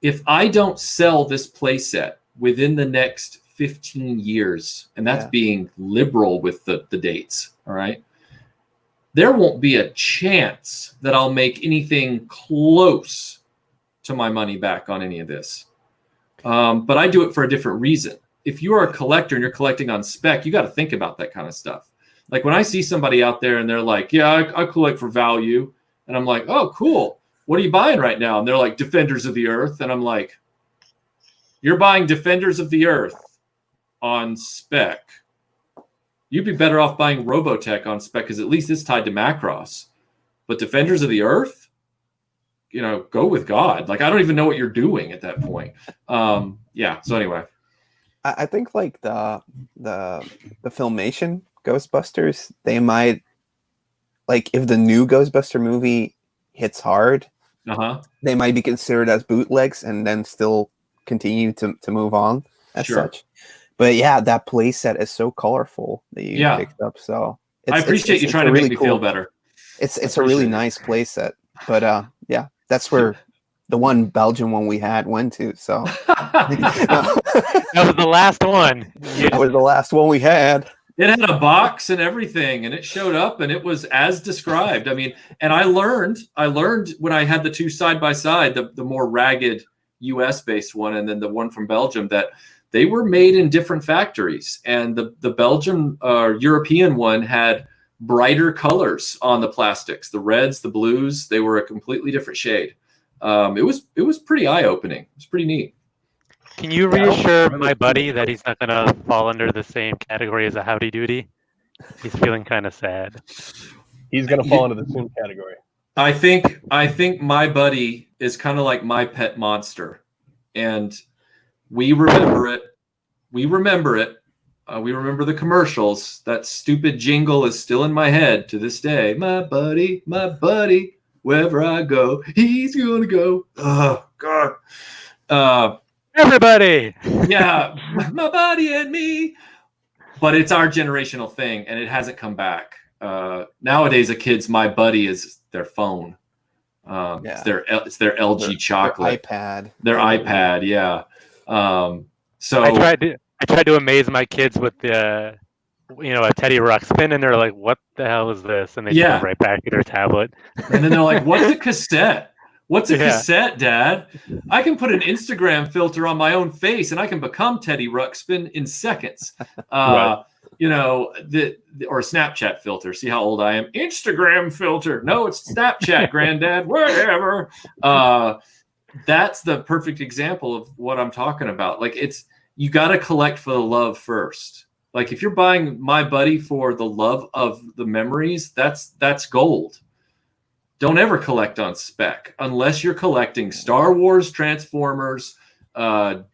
Speaker 2: if I don't sell this playset within the next 15 years, and that's being liberal with the dates, all right, there won't be a chance that I'll make anything close to my money back on any of this. But I do it for a different reason. If you are a collector and you're collecting on spec, you got to think about that kind of stuff. Like when I see somebody out there and they're like, yeah, I collect for value. And I'm like, oh, cool. What are you buying right now? And they're like, Defenders of the Earth. And I'm like, you're buying Defenders of the Earth on spec. You'd be better off buying Robotech on spec because at least it's tied to Macross. But Defenders of the Earth? Go with God. Like, I don't even know what you're doing at that point. So anyway.
Speaker 1: I think like the Filmation Ghostbusters, they might, like, if the new Ghostbuster movie hits hard, they might be considered as bootlegs and then still continue to move on as such. But yeah, that playset is so colorful that you picked up. So
Speaker 2: I appreciate you trying to make me feel better.
Speaker 1: It's a really nice playset. But that's where the one Belgian one we had went to. So
Speaker 4: that was the last one.
Speaker 1: That was the last one we had.
Speaker 2: It had a box and everything, and it showed up, and it was as described. I mean, and I learned when I had the two side by side, the more ragged U.S.-based one, and then the one from Belgium, that they were made in different factories, and the Belgian European one had brighter colors on the plastics, the reds, the blues. They were a completely different shade. It was pretty eye-opening. It was pretty neat.
Speaker 4: Can you reassure my buddy that he's not going to fall under the same category as a Howdy Doody? He's feeling kind of sad.
Speaker 3: He's going to fall into the same category.
Speaker 2: I think my buddy is kind of like my pet monster, and we remember it. We remember the commercials. That stupid jingle is still in my head to this day. My buddy, wherever I go, he's gonna go. Oh God.
Speaker 4: Everybody.
Speaker 2: Yeah, my buddy and me. But it's our generational thing, and it hasn't come back. Nowadays, a kid's my buddy is their phone. It's their LG chocolate.
Speaker 1: Their
Speaker 2: iPad. Yeah. So
Speaker 4: I tried to amaze my kids with a Teddy Ruxpin, and they're like, "What the hell is this?" And they go right back to their tablet.
Speaker 2: And then they're like, "What's a cassette? What's a cassette, Dad? I can put an Instagram filter on my own face, and I can become Teddy Ruxpin in seconds." Right. Or a Snapchat filter. See how old I am? Instagram filter. No, it's Snapchat, Granddad. Whatever. That's the perfect example of what I'm talking about. Like, you got to collect for the love first. Like, if you're buying My Buddy for the love of the memories, that's gold. Don't ever collect on spec unless you're collecting Star Wars, Transformers, Ninja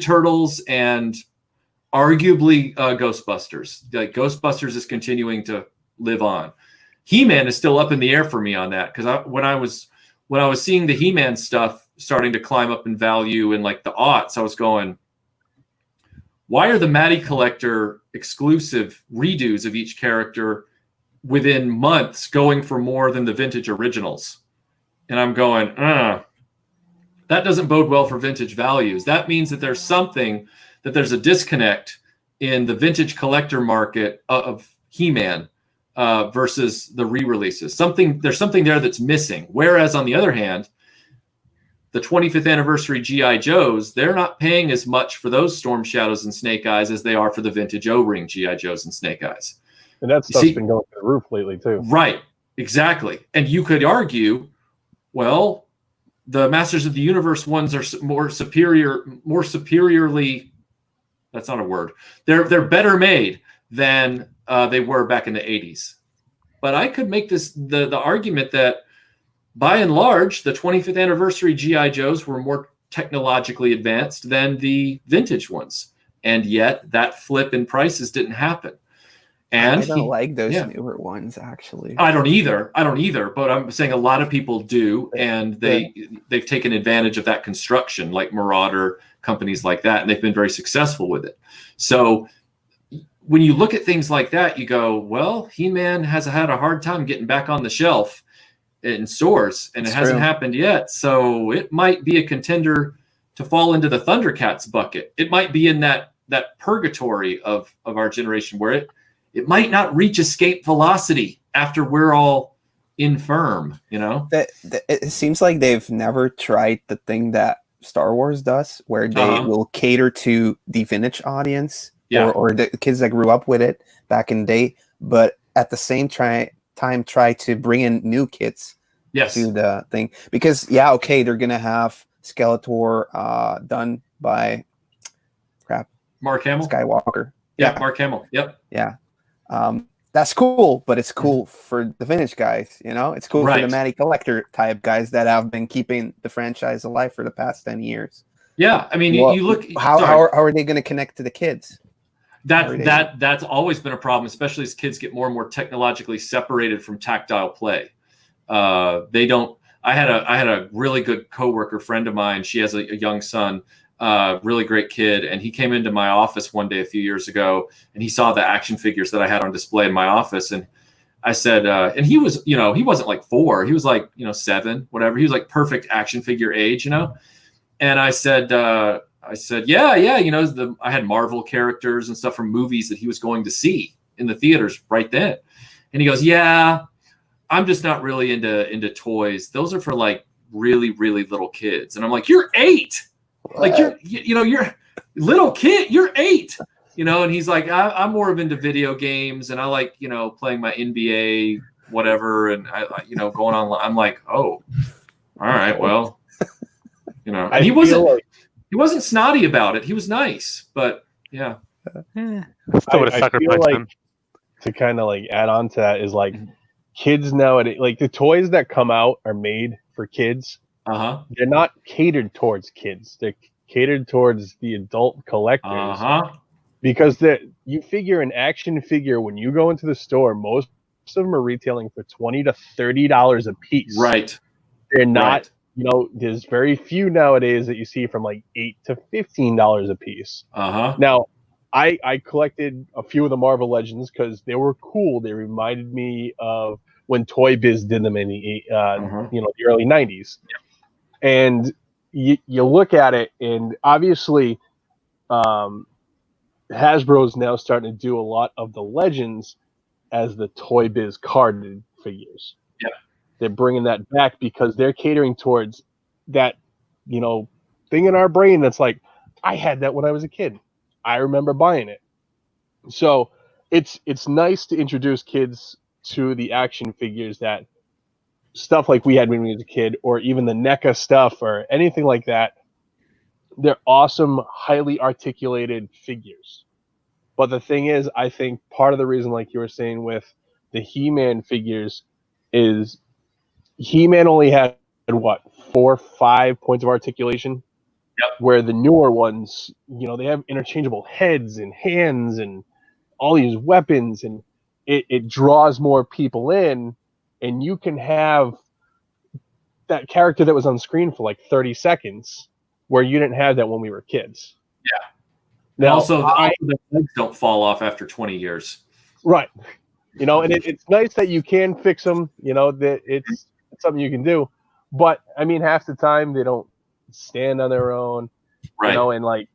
Speaker 2: Turtles, and arguably Ghostbusters. Like, Ghostbusters is continuing to live on. He-Man is still up in the air for me on that, because when I was seeing the He-Man stuff starting to climb up in value in like the aughts, I was going, why are the Matty Collector exclusive redos of each character within months going for more than the vintage originals? And I'm going, that doesn't bode well for vintage values. That means that there's a disconnect in the vintage collector market of He-Man versus the re-releases. There's something there that's missing. Whereas on the other hand, the 25th anniversary G.I. Joes, they're not paying as much for those Storm Shadows and Snake Eyes as they are for the vintage O-Ring G.I. Joes and Snake Eyes.
Speaker 3: And that stuff's been going through the roof lately too.
Speaker 2: Right, exactly. And you could argue, well, the Masters of the Universe ones are more superiorly, that's not a word. They're better made than they were back in the 80s. But I could make the argument that by and large, the 25th anniversary G.I. Joes were more technologically advanced than the vintage ones. And yet that flip in prices didn't happen. And
Speaker 1: I don't like those newer ones, actually.
Speaker 2: I don't either. But I'm saying a lot of people do, and they've taken advantage of that construction, like Marauder, companies like that, and they've been very successful with it. So when you look at things like that, you go, well, He-Man has had a hard time getting back on the shelf. in stores, and
Speaker 1: It's
Speaker 2: it hasn't
Speaker 1: true.
Speaker 2: happened yet. So it might be a contender to fall into the Thundercats bucket. It might be in that purgatory of our generation where it might not reach escape velocity after we're all infirm, you know?
Speaker 1: That it seems like they've never tried the thing that Star Wars does, where they will cater to the vintage audience or the kids that grew up with it back in the day, but at the same time try to bring in new kids to the thing. Because they're gonna have Skeletor done by
Speaker 2: Mark Hamill.
Speaker 1: Skywalker.
Speaker 2: Mark Hamill. Yep.
Speaker 1: Yeah. That's cool, but it's cool for the vintage guys, you know? It's cool for the Matty Collector type guys that have been keeping the franchise alive for the past 10 years.
Speaker 2: Yeah, I mean, you look.
Speaker 1: How are they going to connect to the kids?
Speaker 2: That's always been a problem, especially as kids get more and more technologically separated from tactile play. They don't. I had a really good coworker friend of mine. She has a young son. Really great kid, and he came into my office one day a few years ago, and he saw the action figures that I had on display in my office, and I said, and he was, he wasn't like 4, he was like, 7, whatever. He was like perfect action figure age, And I said, yeah, I had Marvel characters and stuff from movies that he was going to see in the theaters right then, and he goes, yeah, I'm just not really into toys. Those are for like really, really little kids, and I'm like, you're 8. Like you're little kid, you're 8, and he's like, I'm more of into video games, and I like, playing my NBA, whatever. And I going on, I'm like, oh, all right, well, and he wasn't snotty about it. He was nice, but yeah.
Speaker 4: Still would have sucker punched him.
Speaker 3: To kind of like add on to that is like kids nowadays, like the toys that come out are made for kids. They're not catered towards kids. They're catered towards the adult collectors. Because you figure an action figure, when you go into the store, most of them are retailing for $20 to $30 a piece.
Speaker 2: Right.
Speaker 3: They're not, there's very few nowadays that you see from like $8 to $15 a piece. Now, I collected a few of the Marvel Legends because they were cool. They reminded me of when Toy Biz did them in the the early 90s. And you look at it, and obviously Hasbro's now starting to do a lot of the Legends as the Toy Biz carded figures.
Speaker 2: Yeah.
Speaker 3: They're bringing that back because they're catering towards that, thing in our brain that's like, I had that when I was a kid. I remember buying it. So it's nice to introduce kids to the action figures, that stuff like we had when we was a kid, or even the NECA stuff or anything like that. They're awesome, highly articulated figures. But the thing is, I think part of the reason, like you were saying with the He-Man figures, is He-Man only had 4 or 5 points of articulation.
Speaker 2: Yep.
Speaker 3: Where the newer ones, they have interchangeable heads and hands and all these weapons, and it draws more people in. And you can have that character that was on screen for like 30 seconds, where you didn't have that when we were kids.
Speaker 2: Yeah.
Speaker 3: Now,
Speaker 2: also, the legs don't fall off after 20 years.
Speaker 3: Right. And it's nice that you can fix them, that it's something you can do. But, I mean, half the time they don't stand on their own,
Speaker 2: right?
Speaker 3: And like,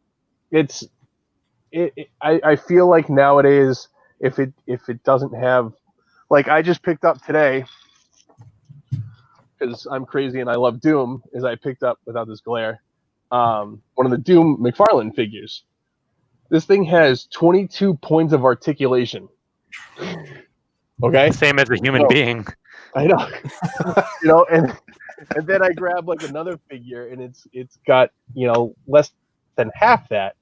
Speaker 3: I feel like nowadays, if it doesn't have, like, I just picked up today, because I'm crazy and I love Doom, is I picked up, without this glare, one of the Doom McFarlane figures. This thing has 22 points of articulation. Okay?
Speaker 4: Same as a human being.
Speaker 3: I know. And then I grab like another figure, and it's got, less than half that.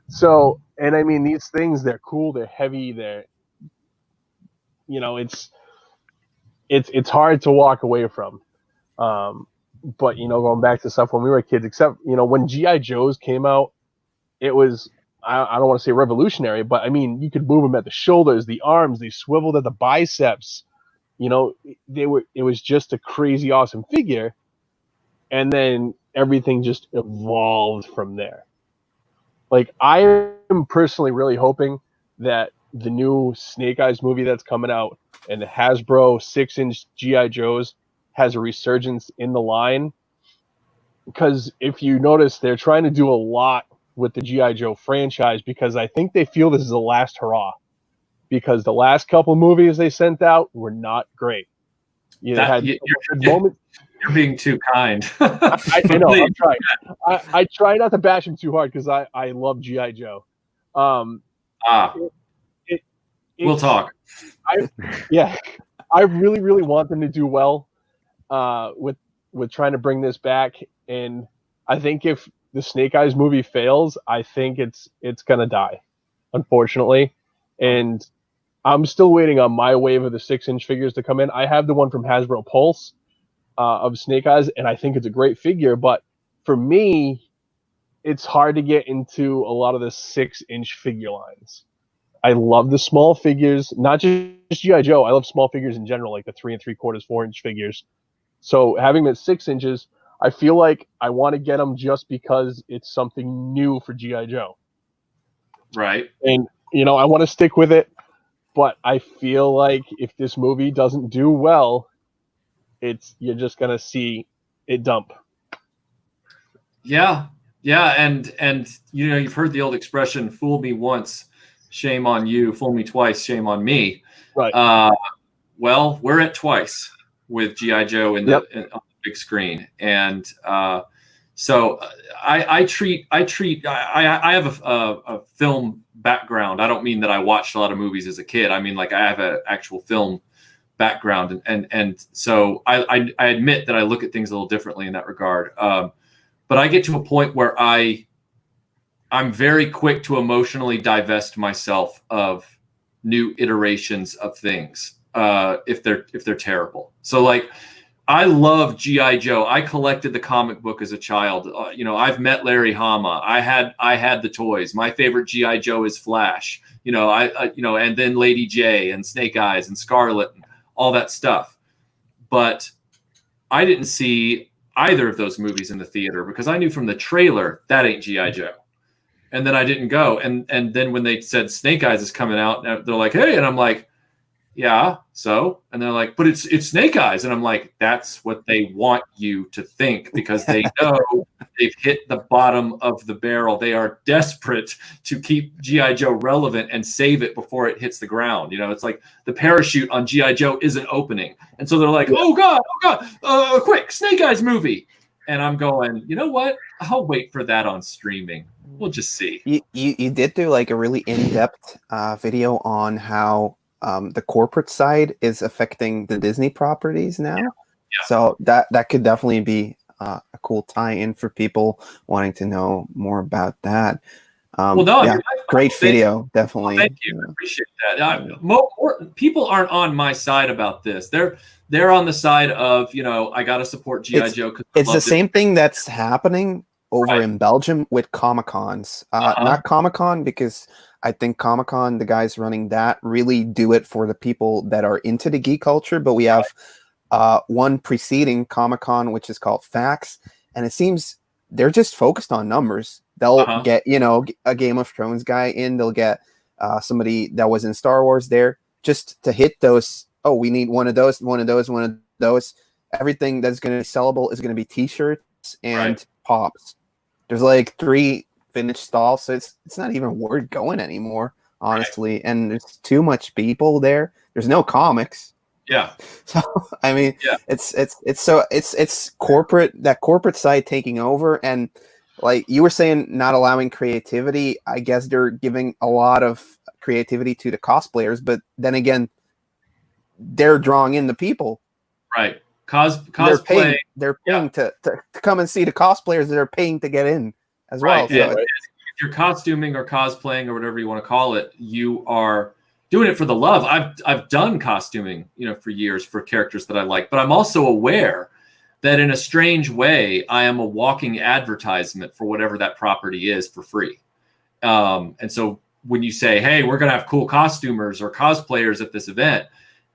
Speaker 3: So, and I mean, these things, they're cool, they're heavy, they're, it's hard to walk away from. But, going back to stuff when we were kids, except, when G.I. Joes came out, it was, I don't want to say revolutionary, but I mean, you could move them at the shoulders, the arms, they swiveled at the biceps. It was just a crazy awesome figure. And then everything just evolved from there. Like, I am personally really hoping that the new Snake Eyes movie that's coming out and the Hasbro 6-inch G.I. Joes, has a resurgence in the line. Because if you notice, they're trying to do a lot with the G.I. Joe franchise because I think they feel this is the last hurrah. Because the last couple movies they sent out were not great. You had good moments.
Speaker 2: You're being too kind.
Speaker 3: I know. I'm trying. I try not to bash him too hard because I love G.I. Joe.
Speaker 2: We'll talk.
Speaker 3: I really, really want them to do well with trying to bring this back. And I think if the Snake Eyes movie fails, I think it's gonna die, unfortunately. And I'm still waiting on my wave of the 6-inch figures to come in. I have the one from Hasbro Pulse of Snake Eyes, and I think it's a great figure. But for me, it's hard to get into a lot of the 6-inch figure lines. I love the small figures, not just G.I. Joe. I love small figures in general, like the 3 3/4, 4-inch figures. So having them at 6 inches, I feel like I want to get them just because it's something new for G.I. Joe.
Speaker 2: Right.
Speaker 3: And, I want to stick with it. But I feel like if this movie doesn't do well, you're just gonna see it dump.
Speaker 2: Yeah, and you've heard the old expression, "Fool me once, shame on you. Fool me twice, shame on me."
Speaker 3: Right.
Speaker 2: Well, we're at twice with G.I. Joe on the big screen, and so I have a film background. I don't mean that I watched a lot of movies as a kid. I mean, like, I have an actual film background, and so I admit that I look at things a little differently in that regard. But I get to a point where I'm very quick to emotionally divest myself of new iterations of things if they're terrible. So, like, I love G.I. Joe. I collected the comic book as a child. I've met Larry Hama. I had the toys. My favorite G.I. Joe is Flash. And then Lady J and Snake Eyes and Scarlet and all that stuff. But I didn't see either of those movies in the theater because I knew from the trailer that ain't G.I. Joe. And then I didn't go. And then when they said Snake Eyes is coming out, they're like, "Hey," and I'm like, "Yeah, so?" And they're like, "But it's Snake Eyes." And I'm like, that's what they want you to think because they know they've hit the bottom of the barrel. They are desperate to keep G.I. Joe relevant and save it before it hits the ground. It's like the parachute on G.I. Joe isn't opening. And so they're like, oh God, quick, Snake Eyes movie. And I'm going, you know what? I'll wait for that on streaming. We'll just see.
Speaker 1: You did do like a really in-depth video on how the corporate side is affecting the Disney properties now. Yeah. So that could definitely be a cool tie-in for people wanting to know more about that. Great video, definitely.
Speaker 2: Thank you. I appreciate that. More people aren't on my side about this. They're on the side of, I got to support G.I. Joe.
Speaker 1: It's the same thing that's happening over in Belgium with Comic-Cons. Not Comic-Con, because I think Comic-Con, the guys running that, really do it for the people that are into the geek culture. But we have one preceding Comic-Con, which is called FAX. And it seems they're just focused on numbers. They'll get, a Game of Thrones guy in. They'll get somebody that was in Star Wars there just to hit those. Oh, we need one of those, one of those, one of those. Everything that's going to be sellable is going to be T-shirts and pops. There's like 3 finished stalls, so it's not even worth going anymore, honestly. Right. And there's too much people there. There's no comics.
Speaker 2: Yeah.
Speaker 1: So I mean, it's corporate, that corporate side taking over, and like you were saying, not allowing creativity. I guess they're giving a lot of creativity to the cosplayers, but then again, they're drawing in the people.
Speaker 2: Right. Cosplay.
Speaker 1: They're paying to come and see the cosplayers that are paying to get in as well.
Speaker 2: So if you're costuming or cosplaying or whatever you want to call it, you are doing it for the love. I've done costuming, for years for characters that I like, but I'm also aware that in a strange way, I am a walking advertisement for whatever that property is for free. And so when you say, hey, we're going to have cool costumers or cosplayers at this event,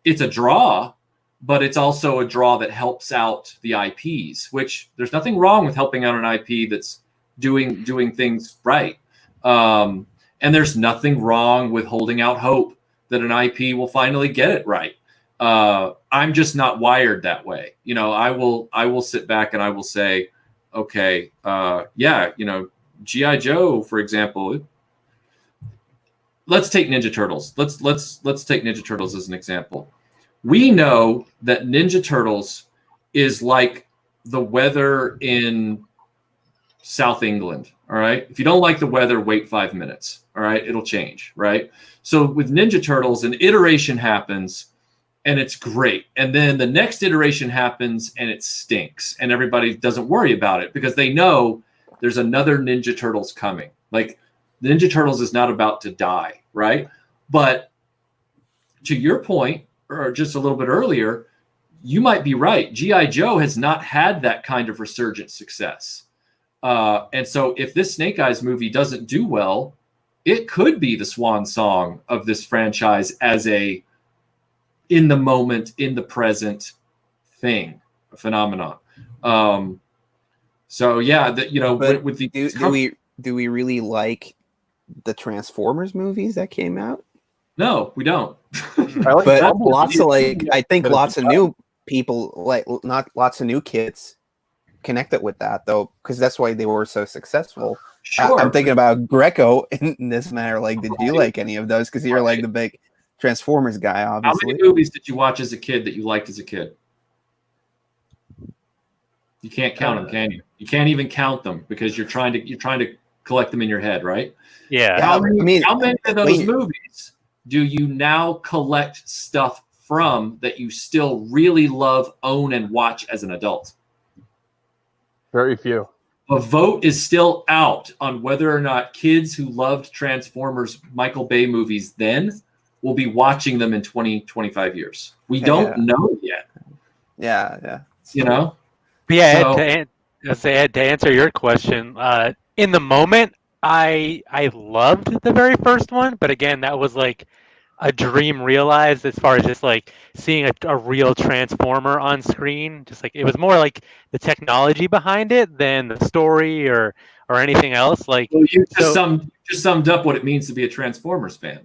Speaker 2: it's a draw, but it's also a draw that helps out the IPs, which there's nothing wrong with helping out an IP that's doing things right. And there's nothing wrong with holding out hope that an IP will finally get it right. I'm just not wired that way. You know, I will sit back and I will say, okay, yeah, you know, G.I. Joe, for example. Let's take Ninja Turtles. Let's take Ninja Turtles as an example. We know that Ninja Turtles is like the weather in South England. All right. If you don't like the weather, wait 5 minutes. All right. It'll change. Right. So with Ninja Turtles, an iteration happens and it's great. And then the next iteration happens and it stinks. And everybody doesn't worry about it because they know there's another Ninja Turtles coming. Like the Ninja Turtles is not about to die. Right. But to your point, or just a little bit earlier, you might be right. G.I. Joe has not had that kind of resurgent success. And so if this Snake Eyes movie doesn't do well, it could be the swan song of this franchise as a in the moment, in the present thing, a phenomenon. So yeah, you know, with the
Speaker 1: do we really like the Transformers movies that came out?
Speaker 2: No, we don't.
Speaker 1: But lots of I think lots of new people, not lots of new kids, connected with that though, because that's why they were so successful.
Speaker 2: Sure.
Speaker 1: I'm thinking about Greco in this matter. Like, did you like any of those? Because you're like the big Transformers guy, obviously.
Speaker 2: How many movies did you watch as a kid that you liked as a kid? You can't count them, can you? You can't even count them because you're trying to collect them in your head, right?
Speaker 4: Yeah.
Speaker 2: How many of those movies do you now collect stuff from that you still really love, own, and watch as an adult?
Speaker 3: Very few.
Speaker 2: A vote is still out on whether or not kids who loved Transformers Michael Bay movies then will be watching them in 20, 25 years. We don't know yet.
Speaker 1: Yeah.
Speaker 2: You know?
Speaker 4: But yeah, to answer your question, in the moment, I loved the very first one, but again, that was like a dream realized as far as just like seeing a real Transformer on screen. Just like it was more like the technology behind it than the story or anything else. Like
Speaker 2: well, you just summed up what it means to be a Transformers fan.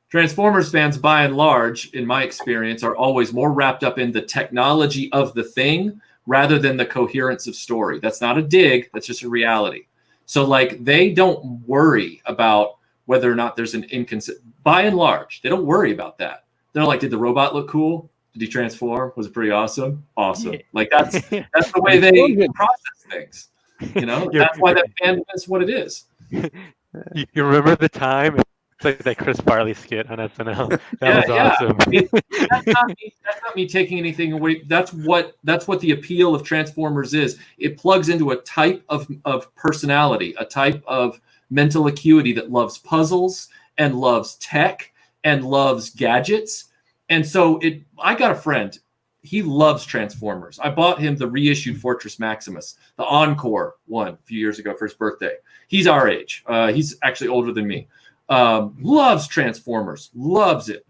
Speaker 2: Transformers fans, by and large, in my experience, are always more wrapped up in the technology of the thing rather than the coherence of story. That's not a dig. That's just a reality. So like they don't worry about whether or not there's an inconsistent. By and large, they don't worry about that. They're like, did the robot look cool? Did he transform? Was it pretty awesome? Awesome. Like that's the way they process things. You know, that's why that fandom is what it is.
Speaker 4: You remember the time? It's like that Chris Farley skit on SNL. That was awesome.
Speaker 2: I mean, that's not me taking anything away. That's what the appeal of Transformers is. It plugs into a type of personality, a type of mental acuity that loves puzzles and loves tech and loves gadgets. And so I got a friend. He loves Transformers. I bought him the reissued Fortress Maximus, the Encore one a few years ago for his birthday. He's our age. He's actually older than me. Loves Transformers, loves it.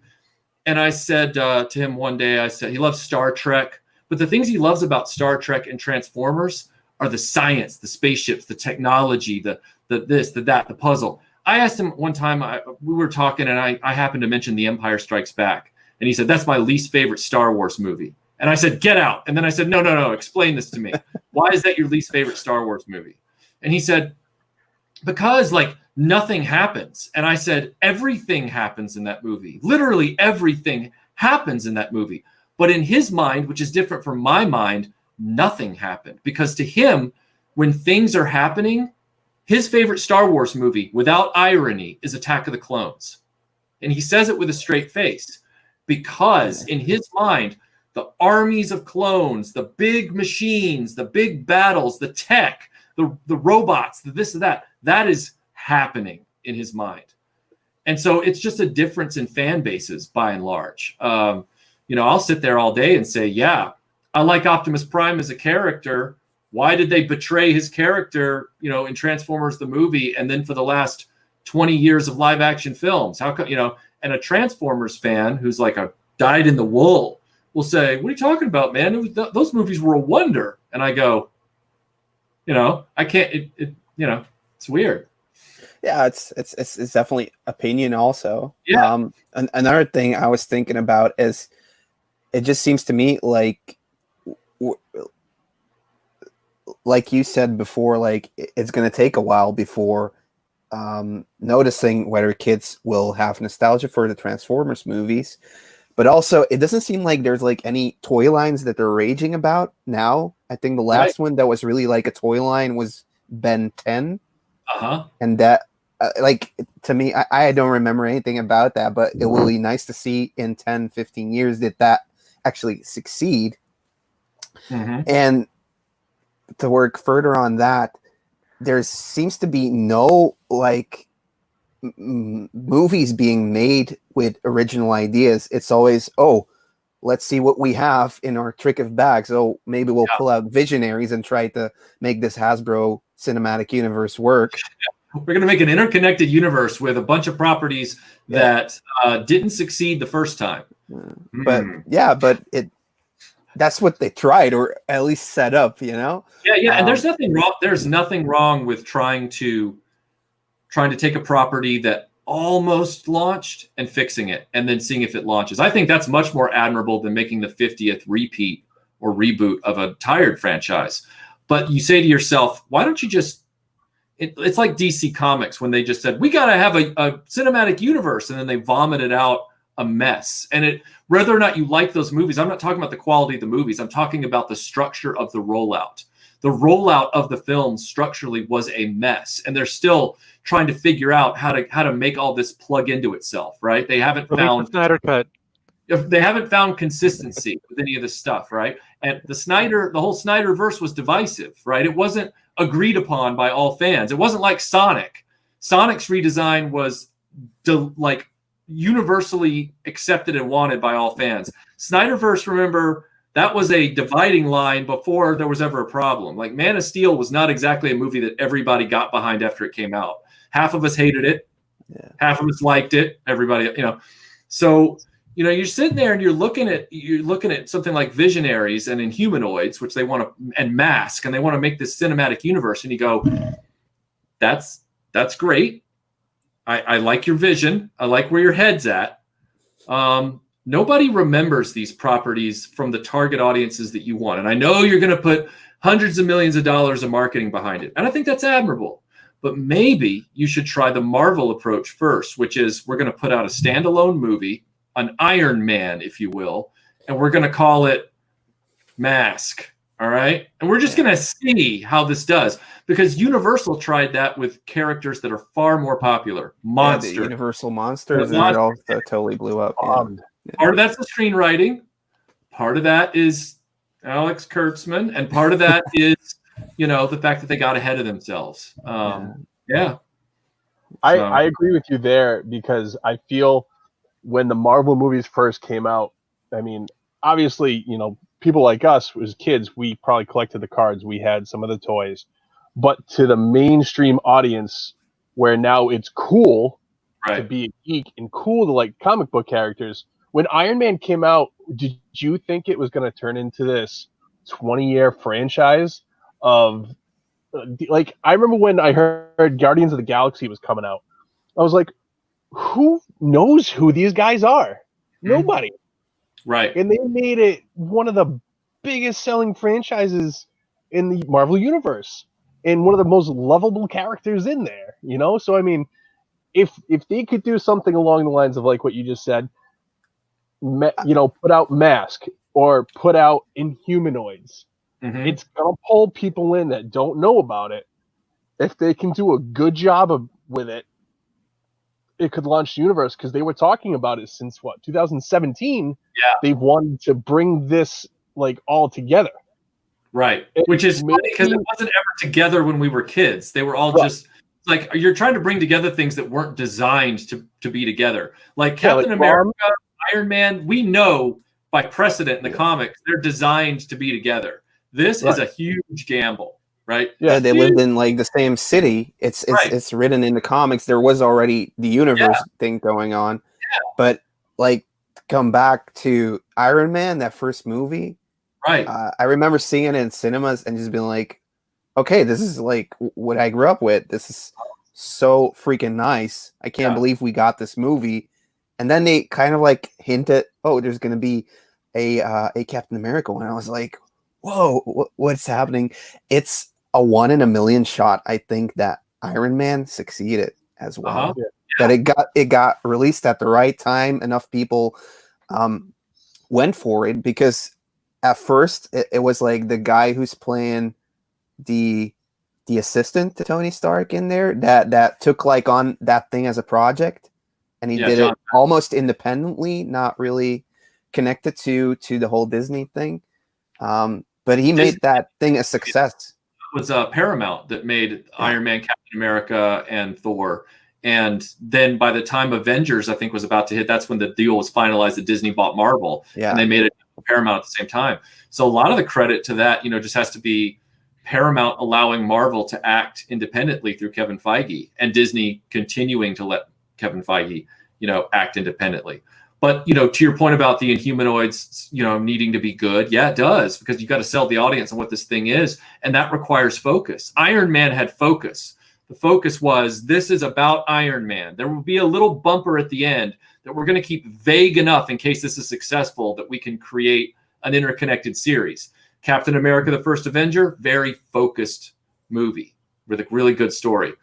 Speaker 2: And I said to him one day, I said, he loves Star Trek, but the things he loves about Star Trek and Transformers are the science, the spaceships, the technology, the this, the that, the puzzle. I asked him one time, we were talking and I happened to mention The Empire Strikes Back. And he said, that's my least favorite Star Wars movie. And I said, get out. And then I said, no, explain this to me. Why is that your least favorite Star Wars movie? And he said, because like nothing happens. And I said, everything happens in that movie. Literally everything happens in that movie. But in his mind, which is different from my mind, nothing happened. Because to him, when things are happening, his favorite Star Wars movie, without irony, is Attack of the Clones. And he says it with a straight face. Because in his mind, the armies of clones, the big machines, the big battles, the tech, the robots, the this and that is happening in his mind. And so it's just a difference in fan bases by and large. I'll sit there all day and say, yeah, I like Optimus Prime as a character. Why did they betray his character, in Transformers the movie, and then for the last 20 years of live action films? How come, and a Transformers fan who's like a dyed in the wool will say, what are you talking about, man? Those movies were a wonder. And I go, I can't, it's weird.
Speaker 1: Yeah, it's definitely opinion also.
Speaker 2: Yeah.
Speaker 1: Another thing I was thinking about is it just seems to me like you said before, like it's going to take a while before noticing whether kids will have nostalgia for the Transformers movies. But also, it doesn't seem like there's like any toy lines that they're raging about now. I think the last one that was really like a toy line was Ben 10. And that, like, to me, I don't remember anything about that, but it will be nice to see in 10, 15 years that actually succeed. And to work further on that, there seems to be no, like, movies being made with original ideas. It's always, oh, let's see what we have in our trick of bags. Oh, maybe we'll pull out Visionaries and try to make this Hasbro cinematic universe work.
Speaker 2: We're going to make an interconnected universe with a bunch of properties that didn't succeed the first time.
Speaker 1: But that's what they tried, or at least set up, you know?
Speaker 2: And there's nothing wrong. There's nothing wrong with trying to take a property that almost launched and fixing it and then seeing if it launches. I think that's much more admirable than making the 50th repeat or reboot of a tired franchise. But you say to yourself, why don't you just, it's like DC Comics when they just said, we got to have a cinematic universe. And then they vomited out a mess. And whether or not you like those movies, I'm not talking about the quality of the movies. I'm talking about the structure of the rollout. The rollout of the film structurally was a mess, and they're still trying to figure out how to make all this plug into itself, right? They haven't found
Speaker 4: Snyder Cut.
Speaker 2: They haven't found consistency with any of this stuff, right? And the whole Snyderverse was divisive, right? It wasn't agreed upon by all fans. It wasn't like Sonic. Sonic's redesign was like universally accepted and wanted by all fans. Snyderverse, remember, that was a dividing line before there was ever a problem. Like Man of Steel was not exactly a movie that everybody got behind after it came out. Half of us hated it. Half of us liked it. Everybody, So, you're sitting there and you're looking at something like Visionaries and Inhumanoids, which they want to, and Mask, and they want to make this cinematic universe. And you go, that's great. I like your vision. I like where your head's at. Nobody remembers these properties from the target audiences that you want. And I know you're going to put hundreds of millions of dollars of marketing behind it. And I think that's admirable. But maybe you should try the Marvel approach first, which is we're going to put out a standalone movie, an Iron Man, if you will, and we're going to call it Mask. All right. And we're just going to see how this does, because Universal tried that with characters that are far more popular. Monster.
Speaker 1: The Universal Monsters, and it all totally blew up.
Speaker 2: Part of that's the screenwriting. Part of that is Alex Kurtzman. And part of that is, the fact that they got ahead of themselves. I
Speaker 3: agree with you there, because I feel when the Marvel movies first came out, I mean, obviously, people like us as kids, we probably collected the cards. We had some of the toys. But to the mainstream audience, where now it's cool to be a geek and cool to like comic book characters, when Iron Man came out, did you think it was going to turn into this 20-year franchise of, like, I remember when I heard Guardians of the Galaxy was coming out, I was like, who knows who these guys are? Nobody.
Speaker 2: Right.
Speaker 3: And they made it one of the biggest selling franchises in the Marvel Universe and one of the most lovable characters in there, So, I mean, if they could do something along the lines of like what you just said, put out Mask or put out Inhumanoids, it's going to pull people in that don't know about it. If they can do a good job with it, it could launch the universe, because they were talking about it since 2017. They wanted to bring this like all together.
Speaker 2: Right. Which is funny, because it wasn't ever together when we were kids. They were all just like, you're trying to bring together things that weren't designed to be together. Like Captain America, Iron Man, we know by precedent in the comics, they're designed to be together. This is a huge gamble, right?
Speaker 1: Yeah, they lived in like the same city. It's written in the comics. There was already the universe thing going on. Yeah. But like, come back to Iron Man, that first movie.
Speaker 2: Right.
Speaker 1: I remember seeing it in cinemas and just being like, okay, this is like what I grew up with. This is so freaking nice. I can't believe we got this movie. And then they kind of like hinted, oh, there's going to be a Captain America one. I was like, whoa, what's happening? It's a 1 in a million shot. I think that Iron Man succeeded as well.
Speaker 2: Uh-huh.
Speaker 1: That it got released at the right time. Enough people went for it, because at first it was like the guy who's playing the assistant to Tony Stark in there that took like on that thing as a project, and he did it almost independently, not really connected to the whole Disney thing. But he made that thing a success.
Speaker 2: It was Paramount that made Iron Man, Captain America, and Thor. And then by the time Avengers, I think, was about to hit, that's when the deal was finalized that Disney bought Marvel.
Speaker 1: Yeah.
Speaker 2: And they made it Paramount at the same time. So a lot of the credit to that, just has to be Paramount allowing Marvel to act independently through Kevin Feige, and Disney continuing to let Kevin Feige, act independently. But, to your point about the Inhumanoids, needing to be good. Yeah, it does, because you got to sell the audience on what this thing is. And that requires focus. Iron Man had focus. The focus was, this is about Iron Man. There will be a little bumper at the end that we're going to keep vague enough in case this is successful that we can create an interconnected series. Captain America, the First Avenger, very focused movie with a really good story.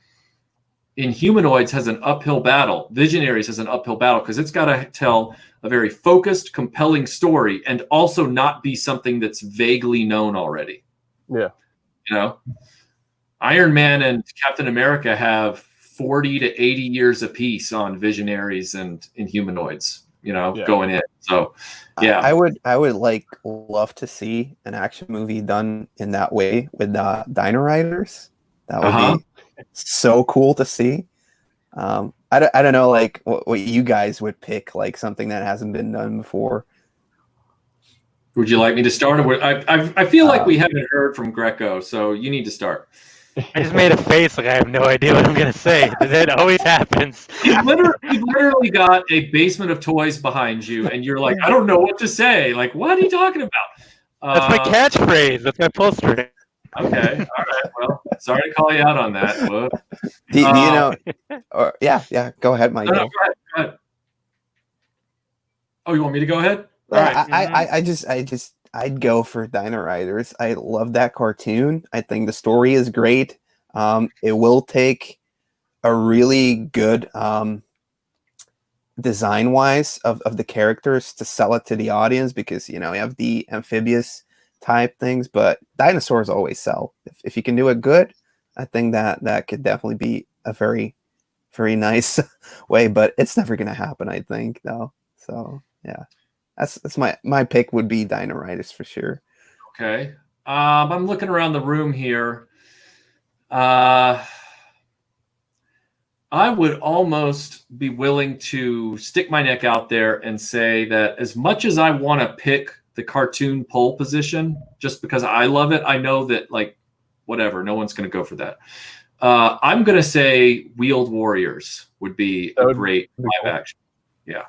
Speaker 2: Inhumanoids has an uphill battle. Visionaries has an uphill battle, because it's got to tell a very focused, compelling story and also not be something that's vaguely known already.
Speaker 3: Yeah.
Speaker 2: Iron Man and Captain America have 40 to 80 years apiece on Visionaries and Inhumanoids, going in. So, yeah.
Speaker 1: I would love to see an action movie done in that way with Dino Riders. That would be so cool to see. I don't know, like what you guys would pick, like something that hasn't been done before.
Speaker 2: Would you like me to start? I feel like we haven't heard from Greco, so you need to start.
Speaker 4: I just made a face like I have no idea what I'm going to say. That always happens.
Speaker 2: You've literally got a basement of toys behind you, and you're like, I don't know what to say. Like, what are you talking about?
Speaker 4: That's my catchphrase. That's my pull string.
Speaker 2: Okay. All right. Well, sorry to call you out on that.
Speaker 1: Do you know? Or, yeah. Go ahead, Mike.
Speaker 2: No, go ahead. Oh, you want me to go ahead? All
Speaker 1: right. I'd go for Dino Riders. I love that cartoon. I think the story is great. It will take a really good design wise of the characters to sell it to the audience, because you have the amphibious type things, but dinosaurs always sell. If you can do it good, I think that could definitely be a very, very nice way, but it's never going to happen, I think, though. So yeah, that's my pick would be Dino Riders for sure.
Speaker 2: Okay. I'm looking around the room here. I would almost be willing to stick my neck out there and say that as much as I want to pick the cartoon pole position, just because I love it, I know that, like, whatever, no one's going to go for that. I'm going to say Wheeled Warriors would be a great live action. Yeah.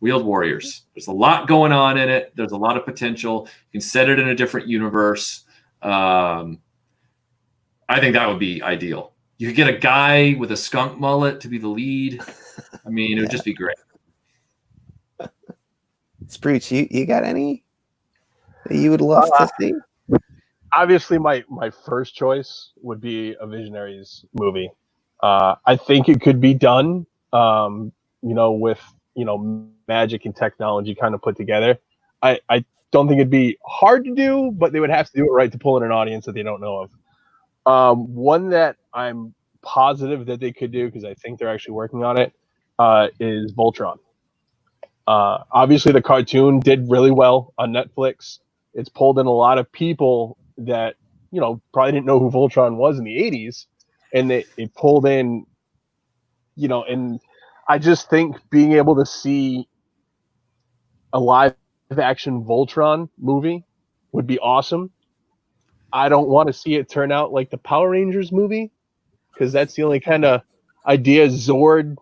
Speaker 2: Wheeled Warriors. There's a lot going on in it. There's a lot of potential. You can set it in a different universe. I think that would be ideal. You could get a guy with a skunk mullet to be the lead. I mean, it would just be great.
Speaker 1: Sprooch, you got any that you would love to see?
Speaker 3: Obviously, my first choice would be a Visionaries movie. I think it could be done, with magic and technology kind of put together. I don't think it'd be hard to do, but they would have to do it right to pull in an audience that they don't know of. One that I'm positive that they could do, because I think they're actually working on it, is Voltron. Obviously, the cartoon did really well on Netflix. It's pulled in a lot of people that probably didn't know who Voltron was in the 80s, and it pulled in, and I just think being able to see a live action Voltron movie would be awesome. I don't want to see it turn out like the Power Rangers movie, because that's the only kind of idea Zord,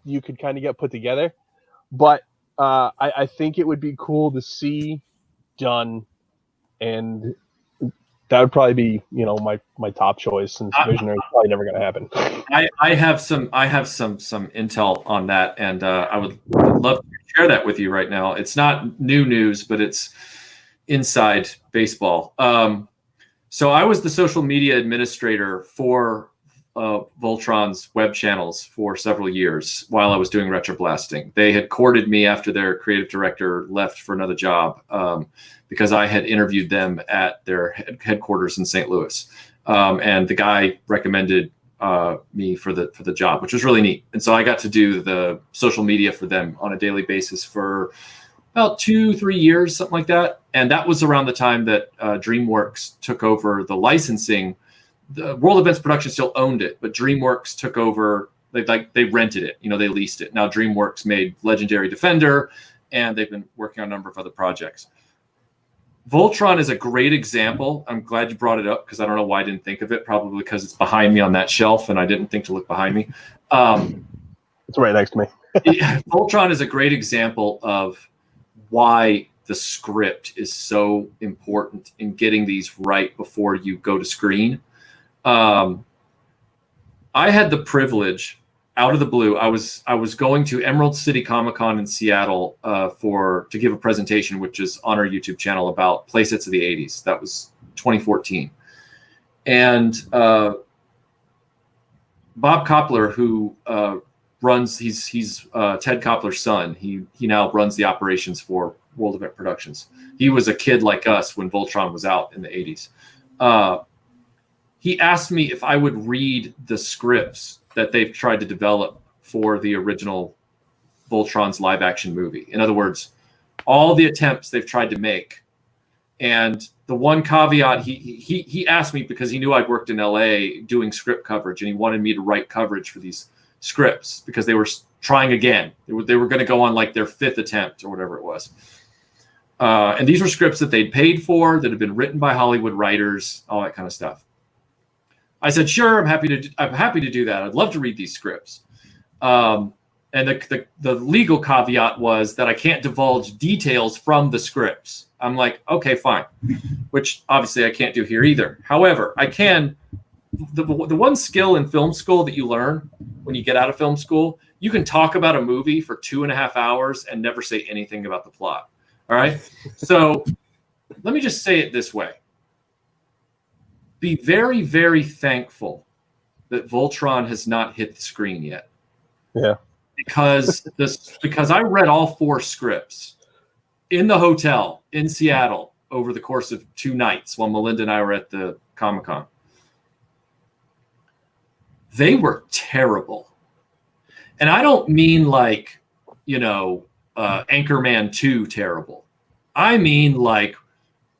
Speaker 3: you could kind of get put together. But I think it would be cool to see done, and that would probably be, my top choice, since Visionary is probably never going to happen.
Speaker 2: I have some intel on that, and I would love to share that with you right now. It's not new news, but it's inside baseball. So I was the social media administrator for Voltron's web channels for several years while I was doing RetroBlasting. They had courted me after their creative director left for another job, because I had interviewed them at their headquarters in St. Louis. And the guy recommended me for the job, which was really neat. And so I got to do the social media for them on a daily basis for about 2-3 years, something like that. And that was around the time that DreamWorks took over the licensing. The World Events Production still owned it, but DreamWorks took over. They rented it, they leased it. Now DreamWorks made Legendary Defender, and they've been working on a number of other projects. Voltron is a great example. I'm glad you brought it up, because I don't know why I didn't think of it. Probably because it's behind me on that shelf, and I didn't think to look behind me.
Speaker 3: It's right next to me.
Speaker 2: Voltron is a great example of why the script is so important in getting these right before you go to screen. I had the privilege, out of the blue, I was going to Emerald City Comic-Con in Seattle to give a presentation, which is on our YouTube channel, about playsets of the 80s. That was 2014. And Bob Koppler, who runs, he's Ted Koppler's son. He now runs the operations for World Event Productions. He was a kid like us when Voltron was out in the 80s. He asked me if I would read the scripts that they've tried to develop for the original Voltron's live action movie. In other words, all the attempts they've tried to make. And the one caveat he asked me, because he knew I'd worked in LA doing script coverage, and he wanted me to write coverage for these scripts because they were trying again. They were going to go on like their 5th attempt or whatever it was. And these were scripts that they'd paid for, that had been written by Hollywood writers, all that kind of stuff. I said, sure, I'm happy to do that. I'd love to read these scripts. And the legal caveat was that I can't divulge details from the scripts. I'm like, okay, fine, which obviously I can't do here either. However, I can. The one skill in film school that you learn when you get out of film school, you can talk about a movie for 2.5 hours and never say anything about the plot. All right. So let me just say it this way. Be very, very thankful that Voltron has not hit the screen yet.
Speaker 3: Yeah.
Speaker 2: Because I read all 4 scripts in the hotel in Seattle over the course of 2 nights while Melinda and I were at the Comic-Con. They were terrible. And I don't mean like, Anchorman 2 terrible. I mean like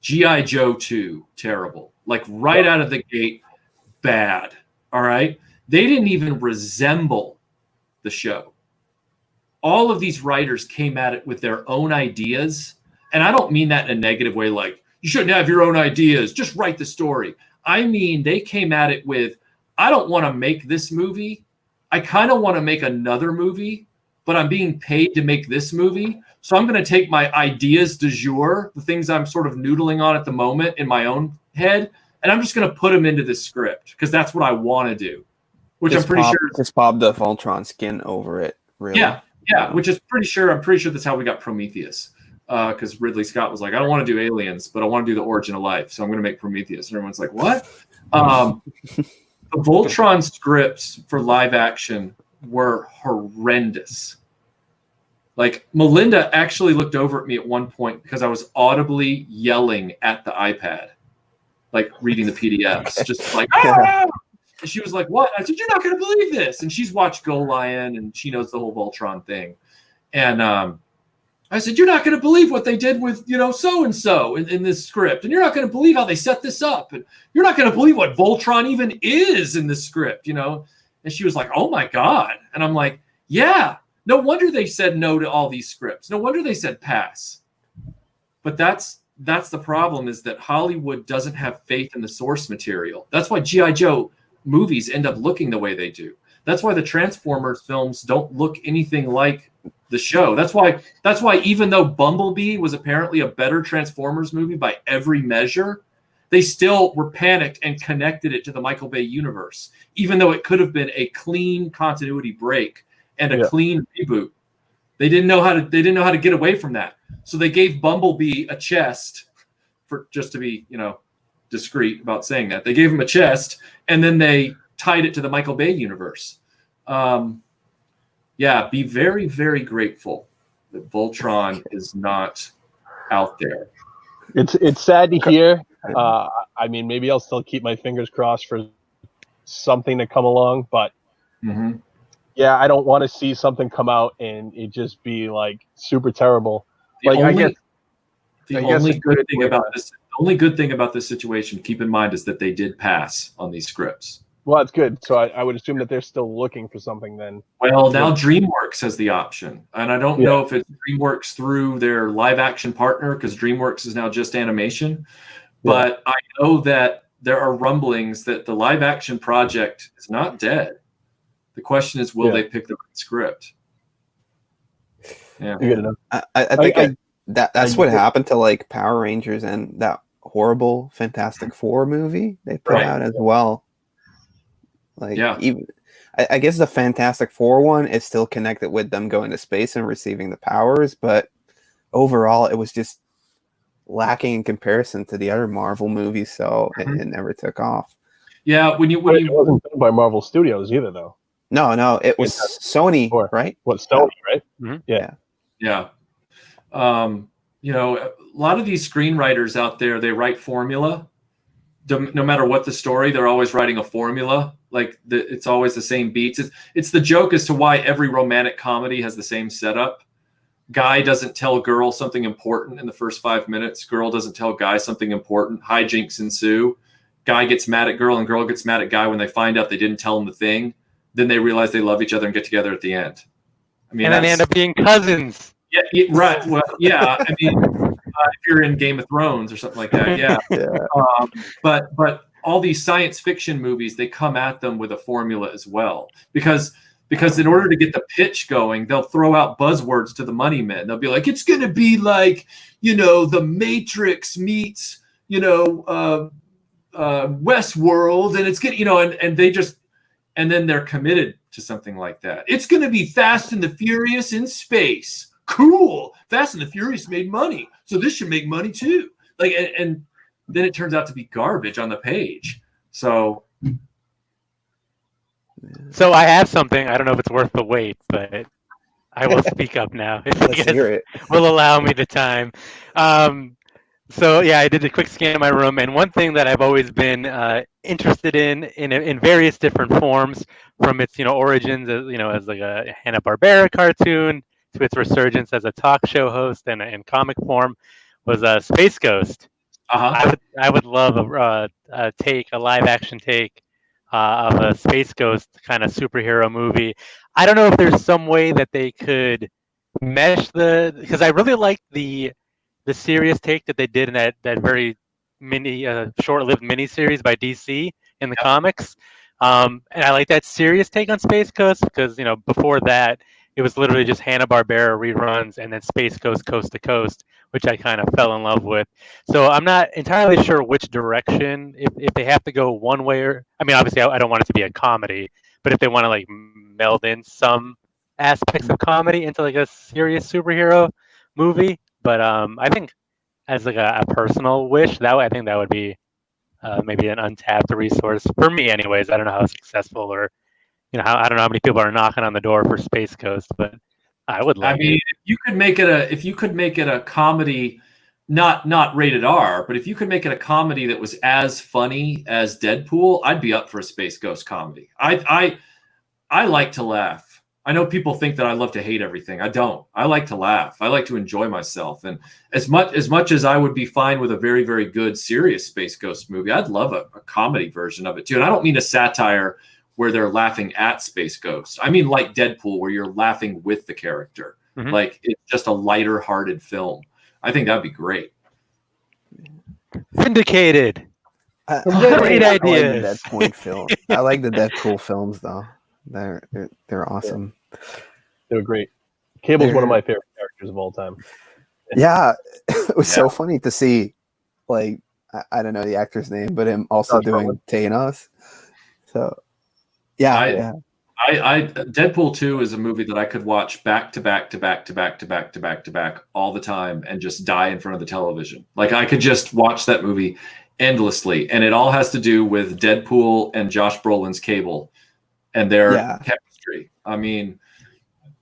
Speaker 2: G.I. Joe 2 terrible. Like right out of the gate, bad. All right. They didn't even resemble the show. All of these writers came at it with their own ideas. And I don't mean that in a negative way, like you shouldn't have your own ideas, just write the story. I mean, they came at it with, I don't want to make this movie. I kind of want to make another movie, but I'm being paid to make this movie. So I'm going to take my ideas du jour, the things I'm sort of noodling on at the moment in my own head, and I'm just going to put them into this script because that's what I want to do, which I'm pretty sure
Speaker 1: just Bob the Voltron skin over it. Really.
Speaker 2: Yeah. Which is pretty sure. I'm pretty sure that's how we got Prometheus, because Ridley Scott was like, I don't want to do aliens, but I want to do the origin of life, so I'm going to make Prometheus. And everyone's like, what? The Voltron scripts for live action were horrendous. Like Melinda actually looked over at me at one point because I was audibly yelling at the iPad, like reading the PDFs, just like, ah! And she was like, what? I said, you're not going to believe this. And she's watched Go Lion and she knows the whole Voltron thing. And I said, you're not going to believe what they did with, so-and-so in this script. And you're not going to believe how they set this up. And you're not going to believe what Voltron even is in this script, And she was like, oh my God. And I'm like, yeah. No wonder they said no to all these scripts. No wonder they said pass. But that's the problem, is that Hollywood doesn't have faith in the source material. That's why G.I. Joe movies end up looking the way they do. That's why the Transformers films don't look anything like the show. That's why even though Bumblebee was apparently a better Transformers movie by every measure, they still were panicked and connected it to the Michael Bay universe, even though it could have been a clean continuity break and a clean reboot. They didn't know how to get away from that. So they gave Bumblebee a chest, for just to be, discreet about saying that. They gave him a chest, and then they tied it to the Michael Bay universe. Be very, very grateful that Voltron is not out there.
Speaker 3: It's sad to hear. I mean, maybe I'll still keep my fingers crossed for something to come along, but yeah, I don't want to see something come out and it just be like super terrible. The only good thing about this situation, keep in mind, is that they did pass on these scripts. Well, that's good. So I would assume that they're still looking for something then.
Speaker 2: Well, now DreamWorks has the option. And I don't know if it's DreamWorks through their live action partner, because DreamWorks is now just animation. But I know that there are rumblings that the live action project is not dead. The question is, will they pick the right script? Yeah.
Speaker 3: Good enough.
Speaker 1: I think that's what happened to like Power Rangers and that horrible Fantastic Four movie they put out as well. Like, even I guess the Fantastic Four one is still connected with them going to space and receiving the powers, but overall it was just lacking in comparison to the other Marvel movies, so it never took off.
Speaker 2: Yeah, when you
Speaker 3: it wasn't done by Marvel Studios either, though.
Speaker 1: No, it was Sony, right?
Speaker 3: What, Sony, right?
Speaker 1: Mm-hmm.
Speaker 2: Yeah. A lot of these screenwriters out there, they write formula. No matter what the story, they're always writing a formula. Like it's always the same beats. It's the joke as to why every romantic comedy has the same setup. Guy doesn't tell girl something important in the first 5 minutes. Girl doesn't tell guy something important. Hijinks ensue. Guy gets mad at girl and girl gets mad at guy when they find out they didn't tell him the thing. Then they realize they love each other and get together at the end. I mean,
Speaker 4: and then they end up being cousins.
Speaker 2: Yeah, right. Well, yeah. I mean, if you're in Game of Thrones or something like that, yeah. But all these science fiction movies, they come at them with a formula as well, because in order to get the pitch going, they'll throw out buzzwords to the money men. They'll be like, it's going to be like, the Matrix meets, Westworld, and it's getting, and then they're committed to something like that. It's going to be Fast and the Furious in space. Cool. Fast and the Furious made money, so this should make money too. Like, and then it turns out to be garbage on the page. So
Speaker 4: I have something. I don't know if it's worth the wait, but I will speak up now if you guys will allow me the time. So yeah, I did a quick scan of my room, and one thing that I've always been interested in various different forms, from its origins as like a Hanna-Barbera cartoon to its resurgence as a talk show host and in comic form, was Space Ghost. I would love a live action take of a Space Ghost kind of superhero movie. I don't know if there's some way that they could mesh because I really liked the serious take that they did in that very short-lived miniseries by DC in the comics. And I like that serious take on Space Ghost because, before that, it was literally just Hanna-Barbera reruns and then Space Ghost Coast to Coast, which I kind of fell in love with. So I'm not entirely sure which direction, if they have to go one way or, I mean, obviously I don't want it to be a comedy, but if they want to like meld in some aspects of comedy into like a serious superhero movie. But I think as like a personal wish, I think that would be maybe an untapped resource for me anyways. I don't know how successful or, I don't know how many people are knocking on the door for Space Ghost, but I would like it.
Speaker 2: If you could make it a comedy, not rated R, but if you could make it a comedy that was as funny as Deadpool, I'd be up for a Space Ghost comedy. I like to laugh. I know people think that I love to hate everything. I don't. I like to laugh. I like to enjoy myself. And as much as I would be fine with a very, very good, serious Space Ghost movie, I'd love a comedy version of it too. And I don't mean a satire where they're laughing at Space Ghost. I mean like Deadpool, where you're laughing with the character. Mm-hmm. Like it's just a lighter-hearted film. I think that'd be great.
Speaker 4: Vindicated.
Speaker 1: Great ideas. I like the Deadpool films though. They're awesome.
Speaker 3: They were great. Cable's one of my favorite characters of all time.
Speaker 1: Yeah, it was so funny to see. Like, I don't know the actor's name, but him also
Speaker 3: Josh
Speaker 1: doing Thanos. So yeah.
Speaker 2: Deadpool 2 is a movie that I could watch back to back to back to back to back to back to back all the time and just die in front of the television. Like I could just watch that movie endlessly, and it all has to do with Deadpool and Josh Brolin's Cable and their chemistry. I mean,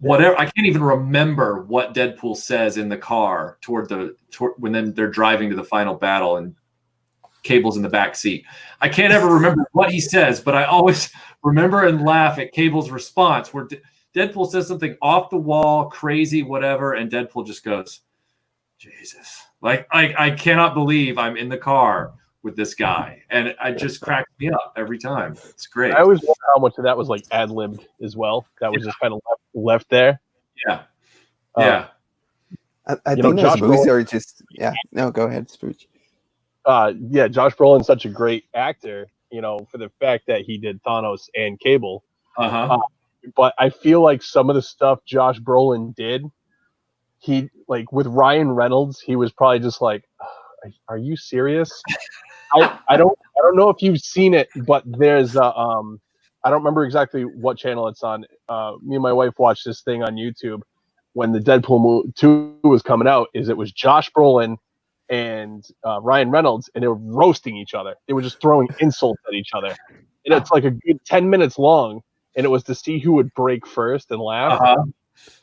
Speaker 2: whatever. I can't even remember what Deadpool says in the car when then they're driving to the final battle and Cable's in the back seat. I can't ever remember what he says, but I always remember and laugh at Cable's response where Deadpool says something off the wall, crazy, whatever, and Deadpool just goes, Jesus. Like, I cannot believe I'm in the car with this guy. And it just cracks me up every time. It's great.
Speaker 3: I always wonder how much of that was like ad-libbed as well. That was just kind of left there.
Speaker 2: Yeah. Yeah.
Speaker 1: I think those movies are just, No, go ahead, Sprooch.
Speaker 3: Josh Brolin's such a great actor, for the fact that he did Thanos and Cable. But I feel like some of the stuff Josh Brolin did, he like with Ryan Reynolds, he was probably just like, "Are you serious?" I don't know if you've seen it, but there's I don't remember exactly what channel it's on. Me and my wife watched this thing on YouTube when the Deadpool 2 was coming out. It was Josh Brolin and Ryan Reynolds, and they were roasting each other. They were just throwing insults at each other. And it's like a good 10 minutes long, and it was to see who would break first and laugh.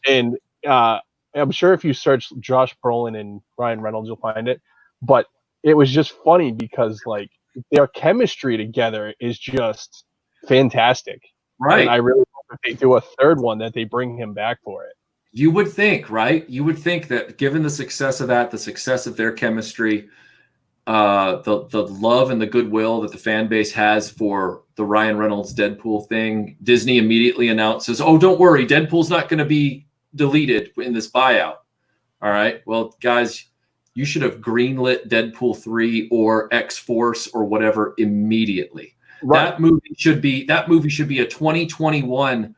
Speaker 3: And I'm sure if you search Josh Brolin and Ryan Reynolds, you'll find it. But it was just funny because, like, their chemistry together is just fantastic.
Speaker 2: Right.
Speaker 3: And I really hope if they do a third one that they bring him back for it.
Speaker 2: You would think, right? You would think that given the success of that, the success of their chemistry, the love and the goodwill that the fan base has for the Ryan Reynolds Deadpool thing, Disney immediately announces, "Oh, don't worry, Deadpool's not going to be deleted in this buyout." All right. Well, guys, you should have greenlit Deadpool 3 or X-Force or whatever immediately. Right. That movie should be a 2021,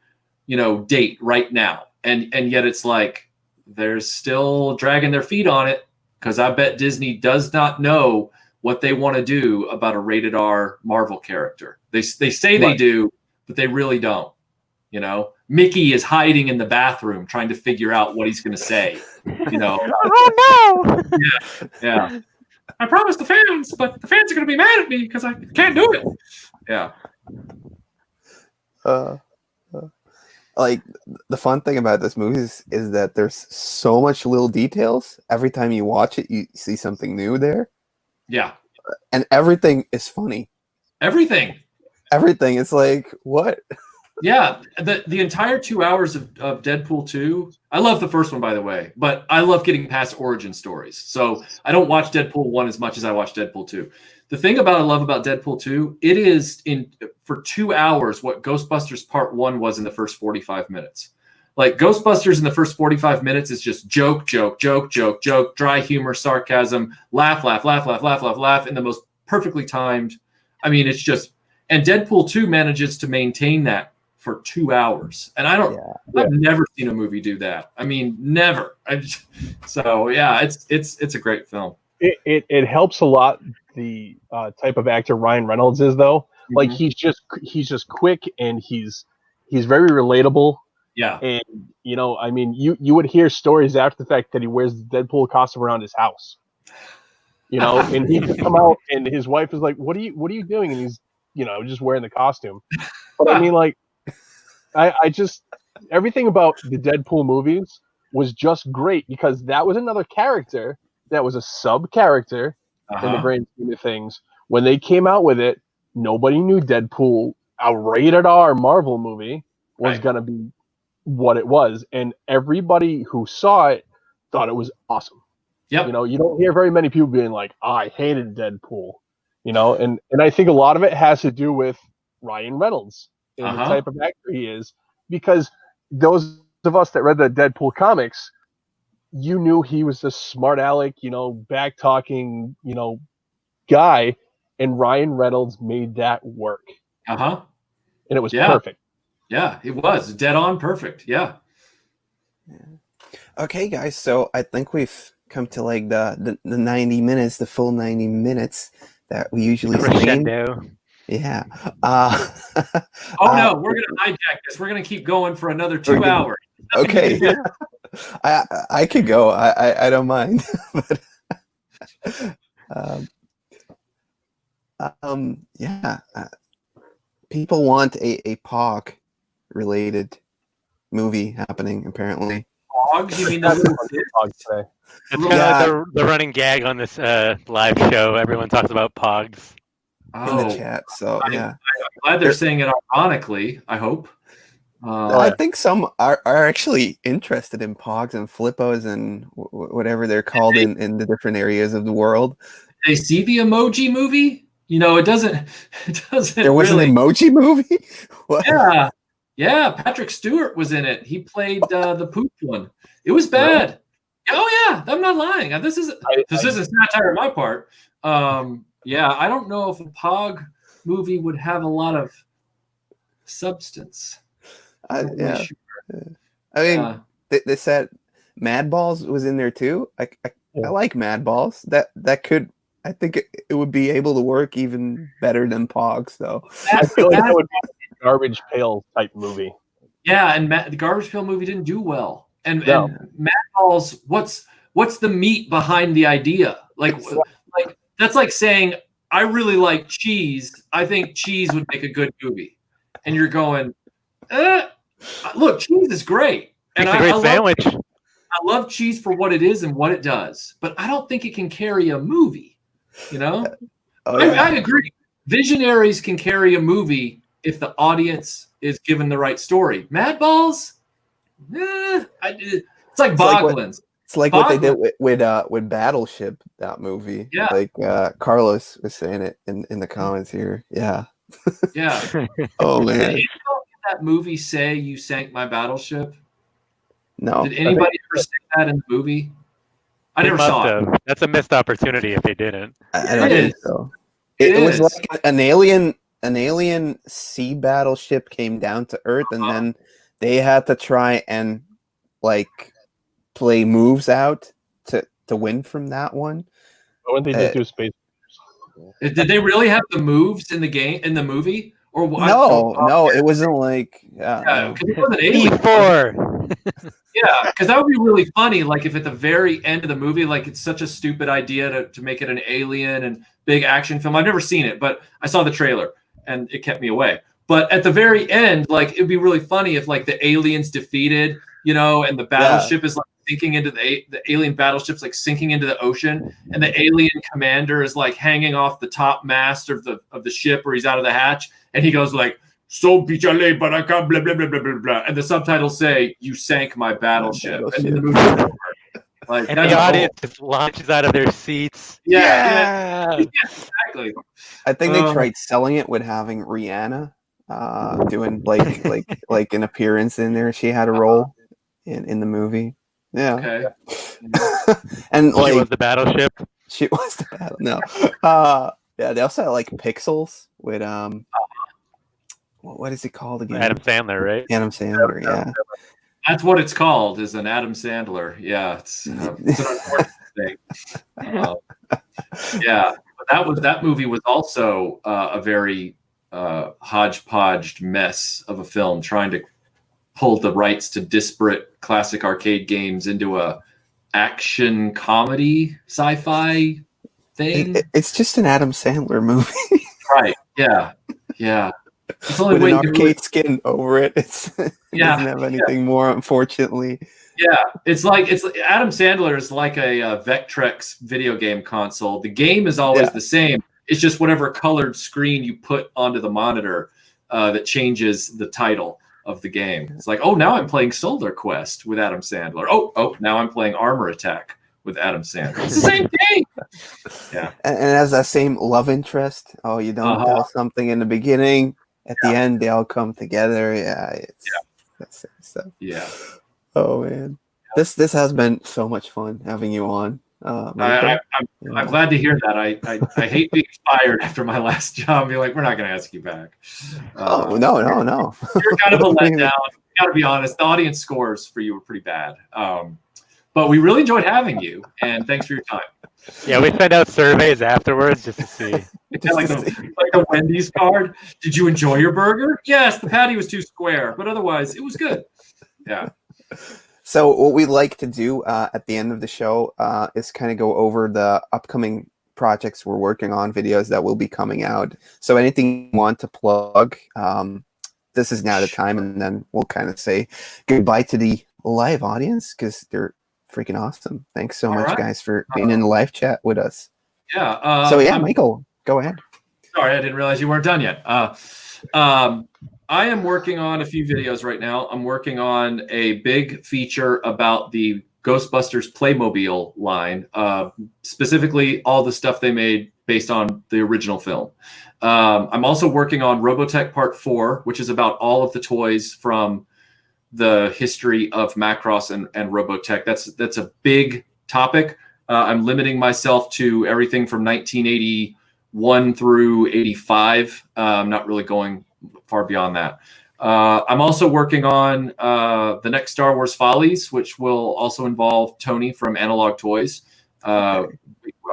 Speaker 2: date right now. And yet it's like they're still dragging their feet on it because I bet Disney does not know what they want to do about a rated R Marvel character. They say they do, but they really don't. Mickey is hiding in the bathroom trying to figure out what he's going to say.
Speaker 4: Oh no!
Speaker 2: Yeah. I promised the fans, but the fans are going to be mad at me because I can't do it. Yeah.
Speaker 1: Like the fun thing about this movie is that there's so much little details. Every time you watch it, you see something new there.
Speaker 2: Yeah.
Speaker 1: And everything is funny.
Speaker 2: Everything.
Speaker 1: It's like, what?
Speaker 2: Yeah. The entire 2 hours of Deadpool 2, I love the first one, by the way, but I love getting past origin stories. So I don't watch Deadpool 1 as much as I watch Deadpool 2. The thing I love about Deadpool 2, it is for 2 hours what Ghostbusters Part 1 was in the first 45 minutes. Like Ghostbusters in the first 45 minutes is just joke, dry humor, sarcasm, laugh, in the most perfectly timed. I mean, it's just, and Deadpool 2 manages to maintain that for 2 hours. And I've never seen a movie do that. I mean, never. It's a great film.
Speaker 3: It helps a lot the type of actor Ryan Reynolds is, though. Mm-hmm. Like he's just quick and he's very relatable.
Speaker 2: Yeah.
Speaker 3: And I mean, you would hear stories after the fact that he wears the Deadpool costume around his house. And he could come out and his wife is like, What are you doing? And he's just wearing the costume. But I mean, like, I just everything about the Deadpool movies was just great because that was another character that was a sub character in the grand scheme of things. When they came out with it, nobody knew Deadpool, a rated R Marvel movie, was going to be what it was. And everybody who saw it thought it was awesome.
Speaker 2: Yep.
Speaker 3: You don't hear very many people being like, I hated Deadpool. And I think a lot of it has to do with Ryan Reynolds and the type of actor he is. Because those of us that read the Deadpool comics, you knew he was this smart aleck, back talking, guy, and Ryan Reynolds made that work. And it was perfect.
Speaker 2: Yeah, it was dead on perfect. Yeah.
Speaker 1: Okay, guys. So I think we've come to like the 90 minutes, the full 90 minutes that we usually stream.
Speaker 4: Crescendo.
Speaker 1: Yeah.
Speaker 2: Oh no, we're gonna hijack this. We're gonna keep going for another 2 hours.
Speaker 1: Okay. I could go. I don't mind. Yeah. People want a POG related movie happening, apparently.
Speaker 2: Pogs? You mean the
Speaker 3: today.
Speaker 4: It's kind of like the running gag on this live show. Everyone talks about Pogs.
Speaker 1: In the chat? So yeah,
Speaker 2: I'm glad they're saying it ironically. I hope.
Speaker 1: I think some are actually interested in Pogs and Flippos and whatever they're called in the different areas of the world.
Speaker 2: They see the Emoji Movie. You know, it doesn't.
Speaker 1: There was
Speaker 2: really...
Speaker 1: an Emoji Movie. What?
Speaker 2: Yeah. Patrick Stewart was in it. He played the poop one. It was bad. Really? Oh yeah, I'm not lying. This isn't satire on my part. Yeah, I don't know if a Pog movie would have a lot of substance.
Speaker 1: I mean, they said Mad Balls was in there too. I like Mad Balls. That could. I think it would be able to work even better than Pogs, though.
Speaker 3: I feel like that would be a Garbage Pail type movie.
Speaker 2: Yeah, and the Garbage Pail movie didn't do well. And Mad Balls, what's the meat behind the idea? Like that's like saying, I really like cheese. I think cheese would make a good movie. And you're going, look, cheese is great. And
Speaker 4: it's a great sandwich.
Speaker 2: I love cheese for what it is and what it does, but I don't think it can carry a movie. You know, I agree. Visionaries can carry a movie if the audience is given the right story. Mad Balls, it's like Boglins.
Speaker 1: It's like what they did with Battleship, that movie.
Speaker 2: Yeah,
Speaker 1: like Carlos was saying it in the comments here. Yeah.
Speaker 2: Yeah.
Speaker 1: Oh man.
Speaker 2: Did that movie say "You sank my battleship"?
Speaker 1: No.
Speaker 2: Did anybody ever say that in the movie? I never saw it.
Speaker 4: That's a missed opportunity if they didn't.
Speaker 1: I don't think so. It was like an alien sea battleship came down to Earth, and then they had to try and like play moves out to win from that one.
Speaker 3: Why wouldn't they just do space?
Speaker 2: Did they really have the moves in the movie? Or
Speaker 1: no, it wasn't like
Speaker 2: because it wasn't alien. Yeah, because that would be really funny. Like if at the very end of the movie, like it's such a stupid idea to make it an alien and big action film. I've never seen it, but I saw the trailer and it kept me away. But at the very end, like it'd be really funny if like the aliens defeated, you know, and the battleship is like sinking into the alien battleship's like sinking into the ocean, and the alien commander is like hanging off the top mast of the ship, or he's out of the hatch, and he goes like, "So bichale baraka blah blah blah blah blah blah," and the subtitles say, "You sank my battleship," and then the movie's over. Like,
Speaker 4: and the audience just launches out of their seats.
Speaker 2: Yeah, exactly.
Speaker 1: I think they tried selling it with having Rihanna doing like an appearance in there. She had a role in the movie. Yeah. Okay. And like
Speaker 4: she was the battleship.
Speaker 1: She was the battle. No. Yeah, they also had like Pixels with what is it called again?
Speaker 4: Adam Sandler, right?
Speaker 1: Adam Sandler, yeah.
Speaker 2: That's what it's called, is an Adam Sandler. Yeah, it's an unfortunate thing. Yeah, but that movie was also a very hodgepodge mess of a film, trying to pull the rights to disparate classic arcade games into a action comedy sci-fi thing.
Speaker 1: It's just an Adam Sandler movie.
Speaker 2: Right. Yeah. It's only
Speaker 1: with an arcade skin over it. It doesn't have anything more, unfortunately.
Speaker 2: Yeah, it's Adam Sandler is like a Vectrex video game console. The game is always the same. It's just whatever colored screen you put onto the monitor that changes the title of the game. It's like, oh, now I'm playing Solar Quest with Adam Sandler. Oh, now I'm playing Armor Attack with Adam Sandler. It's the same thing. Yeah,
Speaker 1: and it has that same love interest. Oh, you don't tell something in the beginning. At the end, they all come together. That's stuff.
Speaker 2: Yeah.
Speaker 1: Oh man, this has been so much fun having you on.
Speaker 2: I'm glad to hear that. I hate being fired after my last job. Be like, we're not going to ask you back.
Speaker 1: No.
Speaker 2: You're kind of a letdown. Got to be honest. The audience scores for you were pretty bad. But we really enjoyed having you, and thanks for your time.
Speaker 4: Yeah, we send out surveys afterwards just to see.
Speaker 2: Like a Wendy's card. Did you enjoy your burger? Yes, the patty was too square, but otherwise it was good. Yeah.
Speaker 1: So what we like to do at the end of the show is kind of go over the upcoming projects we're working on, videos that will be coming out. So anything you want to plug, this is now the time, and then we'll kind of say goodbye to the live audience because they're freaking awesome. Thanks so much, guys, for being in the live chat with us.
Speaker 2: Yeah.
Speaker 1: So yeah, Michael, go ahead.
Speaker 2: Sorry, I didn't realize you weren't done yet. I am working on a few videos right now. I'm working on a big feature about the Ghostbusters Playmobil line, specifically all the stuff they made based on the original film. I'm also working on Robotech Part 4, which is about all of the toys from the history of Macross and Robotech. That's a big topic. I'm limiting myself to everything from 1981 through 85. I'm not really going far beyond that. I'm also working on the next Star Wars Follies, which will also involve Tony from Analog Toys. I'm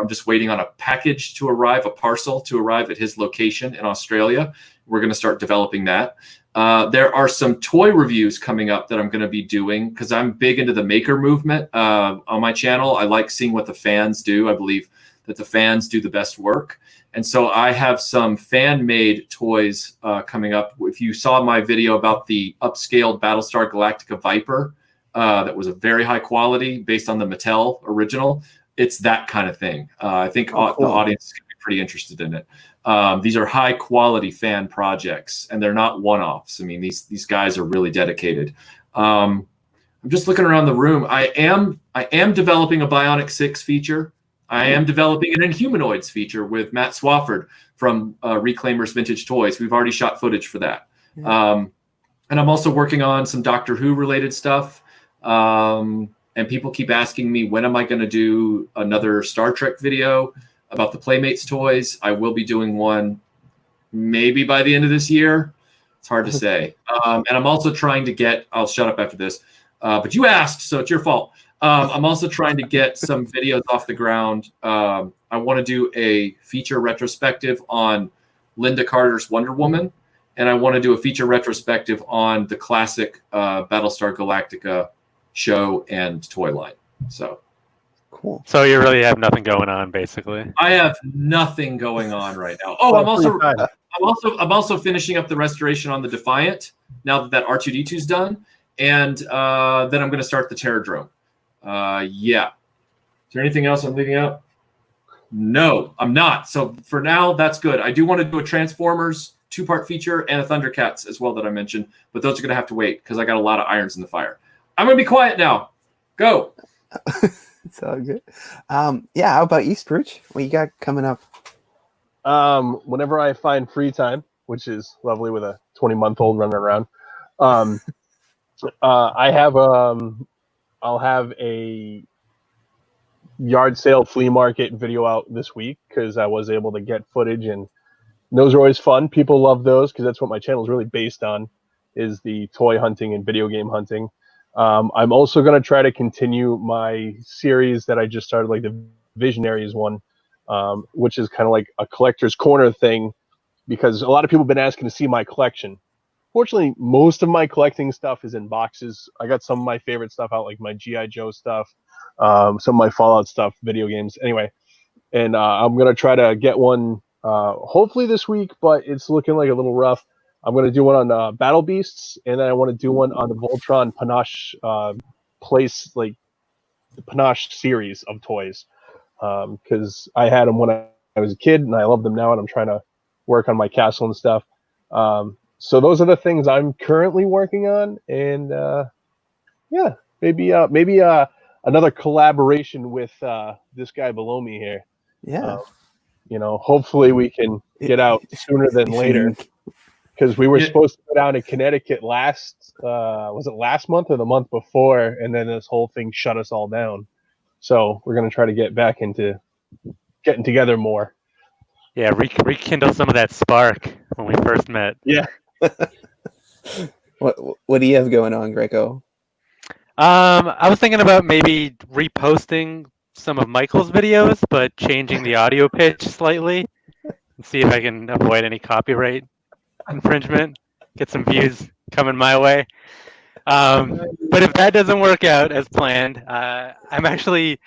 Speaker 2: just waiting on a package to arrive, a parcel to arrive at his location in Australia. We're going to start developing that. There are some toy reviews coming up that I'm going to be doing because I'm big into the maker movement on my channel. I like seeing what the fans do. I believe that the fans do the best work. And so I have some fan-made toys coming up. If you saw my video about the upscaled Battlestar Galactica Viper, that was a very high quality based on the Mattel original, it's that kind of thing. I think the audience is going to be pretty interested in it. These are high quality fan projects, and they're not one-offs. I mean, these guys are really dedicated. I'm just looking around the room. I am developing a Bionic 6 feature. I am developing an Inhumanoids feature with Matt Swafford from Reclaimers Vintage Toys. We've already shot footage for that. Yeah. And I'm also working on some Doctor Who related stuff. And people keep asking me, when am I going to do another Star Trek video about the Playmates toys? I will be doing one maybe by the end of this year. It's hard to say. And I'm also trying to get, I'll shut up after this, but you asked, so it's your fault. I'm also trying to get some videos off the ground. I want to do a feature retrospective on Linda Carter's Wonder Woman, and I want to do a feature retrospective on the classic Battlestar Galactica show and toy line. So
Speaker 1: cool.
Speaker 4: So you really have nothing going on, basically.
Speaker 2: I have nothing going on right now. Oh, I'm also finishing up the restoration on the Defiant now that R2D2 is done, and then I'm going to start the Terradrome. Yeah. Is there anything else I'm leaving out? No, I'm not. So for now, that's good. I do want to do a Transformers 2-part feature and a Thundercats as well that I mentioned, but those are going to have to wait because I got a lot of irons in the fire. I'm going to be quiet now. Go.
Speaker 1: It's all good. Yeah, how about you, Sprooch? What you got coming up?
Speaker 3: Whenever I find free time, which is lovely with a 20-month-old running around, I'll have a yard sale flea market video out this week because I was able to get footage, and those are always fun. People love those because that's what my channel is really based on, is the toy hunting and video game hunting. I'm also going to try to continue my series that I just started, like the Visionaries one, which is kind of like a collector's corner thing because a lot of people have been asking to see my collection. Fortunately, most of my collecting stuff is in boxes. I got some of my favorite stuff out, like my G.I. Joe stuff, some of my Fallout stuff, video games. Anyway, and I'm going to try to get one hopefully this week, but it's looking like a little rough. I'm going to do one on Battle Beasts, and then I want to do one on the Voltron Panache the Panache series of toys because I had them when I was a kid, and I love them now, and I'm trying to work on my castle and stuff. So those are the things I'm currently working on, and yeah, maybe another collaboration with this guy below me here.
Speaker 1: Yeah,
Speaker 3: hopefully we can get out sooner than later, because we were supposed to go down to Connecticut last month or the month before, and then this whole thing shut us all down. So we're gonna try to get back into getting together more.
Speaker 4: Yeah, rekindle some of that spark when we first met.
Speaker 3: Yeah.
Speaker 1: What do you have going on, Greco?
Speaker 4: I was thinking about maybe reposting some of Michael's videos, but changing the audio pitch slightly and see if I can avoid any copyright infringement. Get some views coming my way. But if that doesn't work out as planned, I'm actually.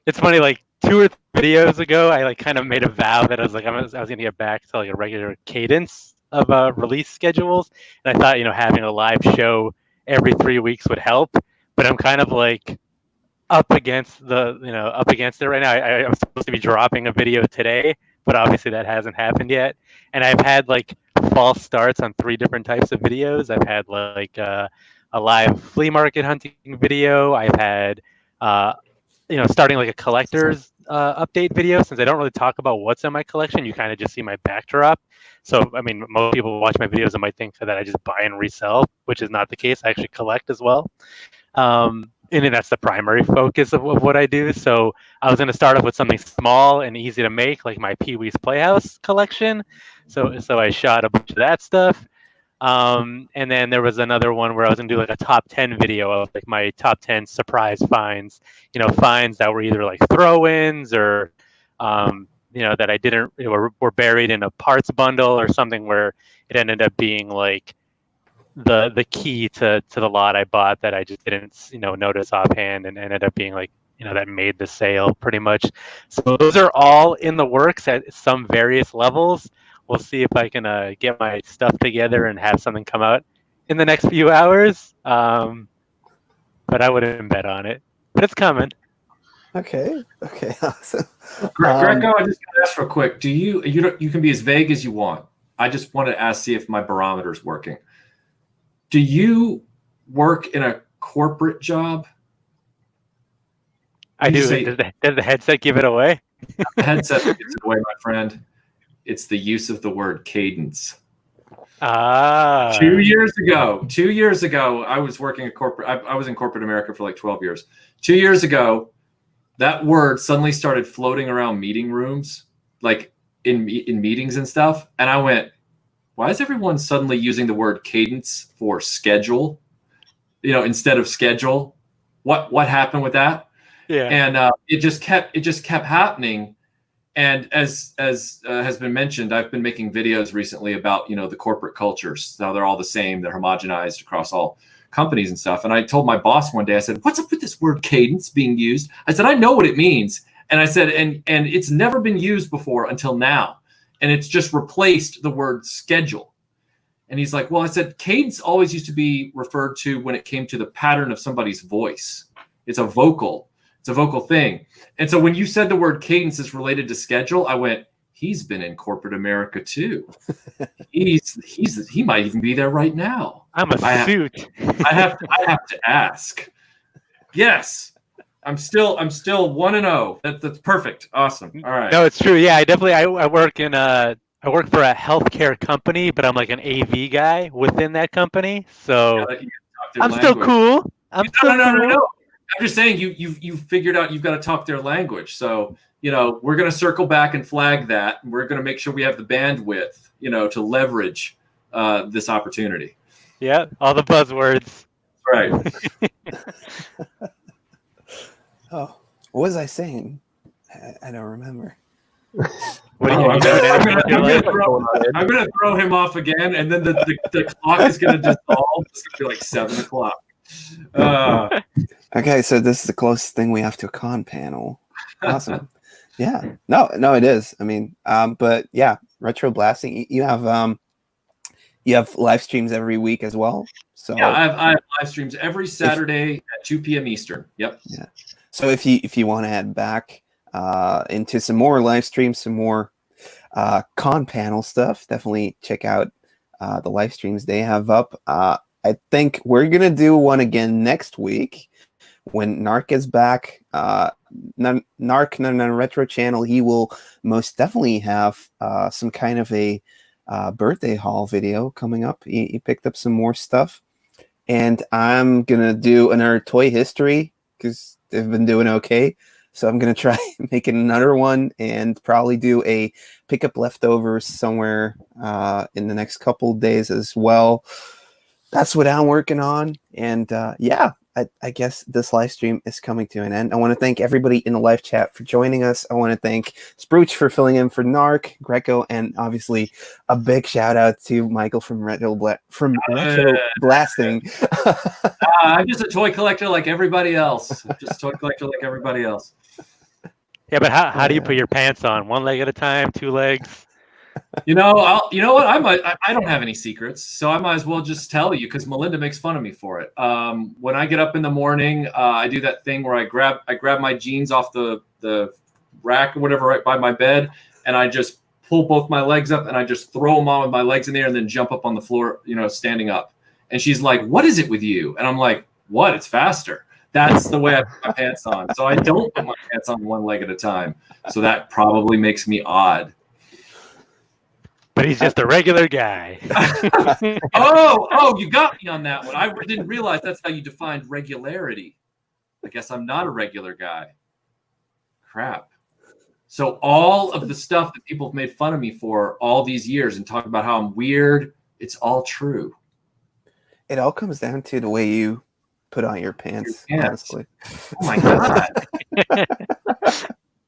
Speaker 4: It's funny. Like 2 or 3 videos ago, I like kind of made a vow that I was gonna get back to like a regular cadence of release schedules, and I thought having a live show every 3 weeks would help. But I'm kind of like up against it right now. I'm supposed to be dropping a video today, but obviously that hasn't happened yet. And I've had like false starts on 3 different types of videos. I've had like a live flea market hunting video. I've had starting like a collector's update video. Since I don't really talk about what's in my collection, you kind of just see my backdrop. So I mean, most people watch my videos and might think that I just buy and resell, which is not the case. I actually collect as well. And then that's the primary focus of what I do. So I was going to start off with something small and easy to make, like my Pee Wee's Playhouse collection. So I shot a bunch of that stuff. And then there was another one where I was going to do like a top 10 video of like my top 10 surprise finds, finds that were either like throw-ins or, that I didn't, were buried in a parts bundle or something where it ended up being like the key to the lot I bought that I just didn't notice offhand and ended up being like that made the sale pretty much. So those are all in the works at some various levels. We'll see if I can get my stuff together and have something come out in the next few hours. But I wouldn't bet on it, but it's coming.
Speaker 1: Okay, awesome.
Speaker 2: Greco, I just gotta ask real quick. You can be as vague as you want. I just want to see if my barometer's working. Do you work in a corporate job?
Speaker 4: I do. Does the headset give it away?
Speaker 2: The headset gives it away, my friend. It's the use of the word cadence. 2 years ago, I was working at corporate. I was in corporate America for like 12 years. 2 years ago, that word suddenly started floating around meeting rooms, like in meetings and stuff. And I went, why is everyone suddenly using the word cadence for schedule, instead of schedule? What happened with that?
Speaker 4: Yeah.
Speaker 2: And it just kept happening. And as has been mentioned, I've been making videos recently about, the corporate cultures. Now they're all the same. They're homogenized across all companies and stuff. And I told my boss one day, I said, what's up with this word cadence being used? I said, I know what it means. And I said, and it's never been used before until now. And it's just replaced the word schedule. And he's like, well, I said, cadence always used to be referred to when it came to the pattern of somebody's voice. It's a vocal thing. And so when you said the word cadence is related to schedule, I went, he's been in corporate America too. He might even be there right now.
Speaker 4: I'm a suit.
Speaker 2: I have to ask. Yes. I'm still 1-0. That's perfect. Awesome. All right.
Speaker 4: No, it's true. Yeah, I work for a healthcare company, but I'm like an AV guy within that company. So I'm still cool. No.
Speaker 2: I'm just saying you figured out you've got to talk their language. So, we're going to circle back and flag that. And we're going to make sure we have the bandwidth, to leverage this opportunity.
Speaker 4: Yeah, all the buzzwords.
Speaker 2: Right.
Speaker 1: Oh, what was I saying? I don't remember.
Speaker 4: What are
Speaker 2: I'm going to throw him off again, and then the clock is going to dissolve. It's going to be like 7 o'clock.
Speaker 1: Okay, so this is the closest thing we have to a con panel. Awesome. Yeah. No, it is. I mean, but yeah, RetroBlasting. You have live streams every week as well. So
Speaker 2: yeah, I have live streams every Saturday at 2 p.m. Eastern. Yep.
Speaker 1: Yeah. So if you want to head back into some more live streams, some more con panel stuff, definitely check out the live streams they have up. I think we're gonna do one again next week when NARC is back. NARC Retro channel. He will most definitely have some kind of a birthday haul video coming up. He picked up some more stuff, and I'm gonna do another toy history because they've been doing okay. So I'm gonna try making another one and probably do a pick up leftovers somewhere in the next couple of days as well. That's what I'm working on. And yeah, I guess this live stream is coming to an end. I want to thank everybody in the live chat for joining us. I want to thank Sprooch for filling in for NARC, Greco, and obviously a big shout out to Michael from RetroBlasting.
Speaker 2: I'm just a toy collector like everybody else.
Speaker 4: Yeah, but how do you put your pants on? One leg at a time, two legs?
Speaker 2: You know, you know what? I don't have any secrets, so I might as well just tell you because Melinda makes fun of me for it. When I get up in the morning, I do that thing where I grab my jeans off the rack or whatever right by my bed, and I just pull both my legs up and I just throw them on with my legs in the air and then jump up on the floor, you know, standing up. And she's like, "What is it with you?" And I'm like, "What? It's faster." That's the way I put my pants on. So I don't put my pants on one leg at a time. So that probably makes me odd.
Speaker 4: But he's just a regular guy.
Speaker 2: Oh, you got me on that one. I didn't realize that's how you defined regularity. I guess I'm not a regular guy. Crap. So all of the stuff that people have made fun of me for all these years and talk about how I'm weird, it's all true.
Speaker 1: It all comes down to the way you put on your pants, honestly.
Speaker 2: Oh my God.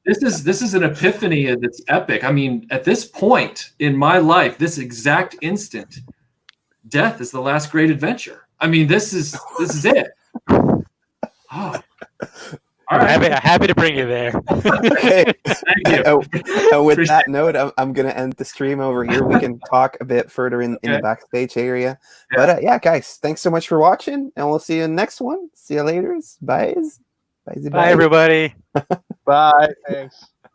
Speaker 2: This is an epiphany that's epic. I mean, at this point in my life, this exact instant, death is the last great adventure. I mean, this is it. Oh. All right.
Speaker 4: Happy to bring you there.
Speaker 1: Okay.
Speaker 2: Thank you.
Speaker 1: With that note, I'm going to end the stream over here. We can talk a bit further in the backstage area. Yeah. But yeah, guys, thanks so much for watching, and we'll see you in the next one. See you later. Bye.
Speaker 4: Bye, everybody.
Speaker 3: Bye. Thanks.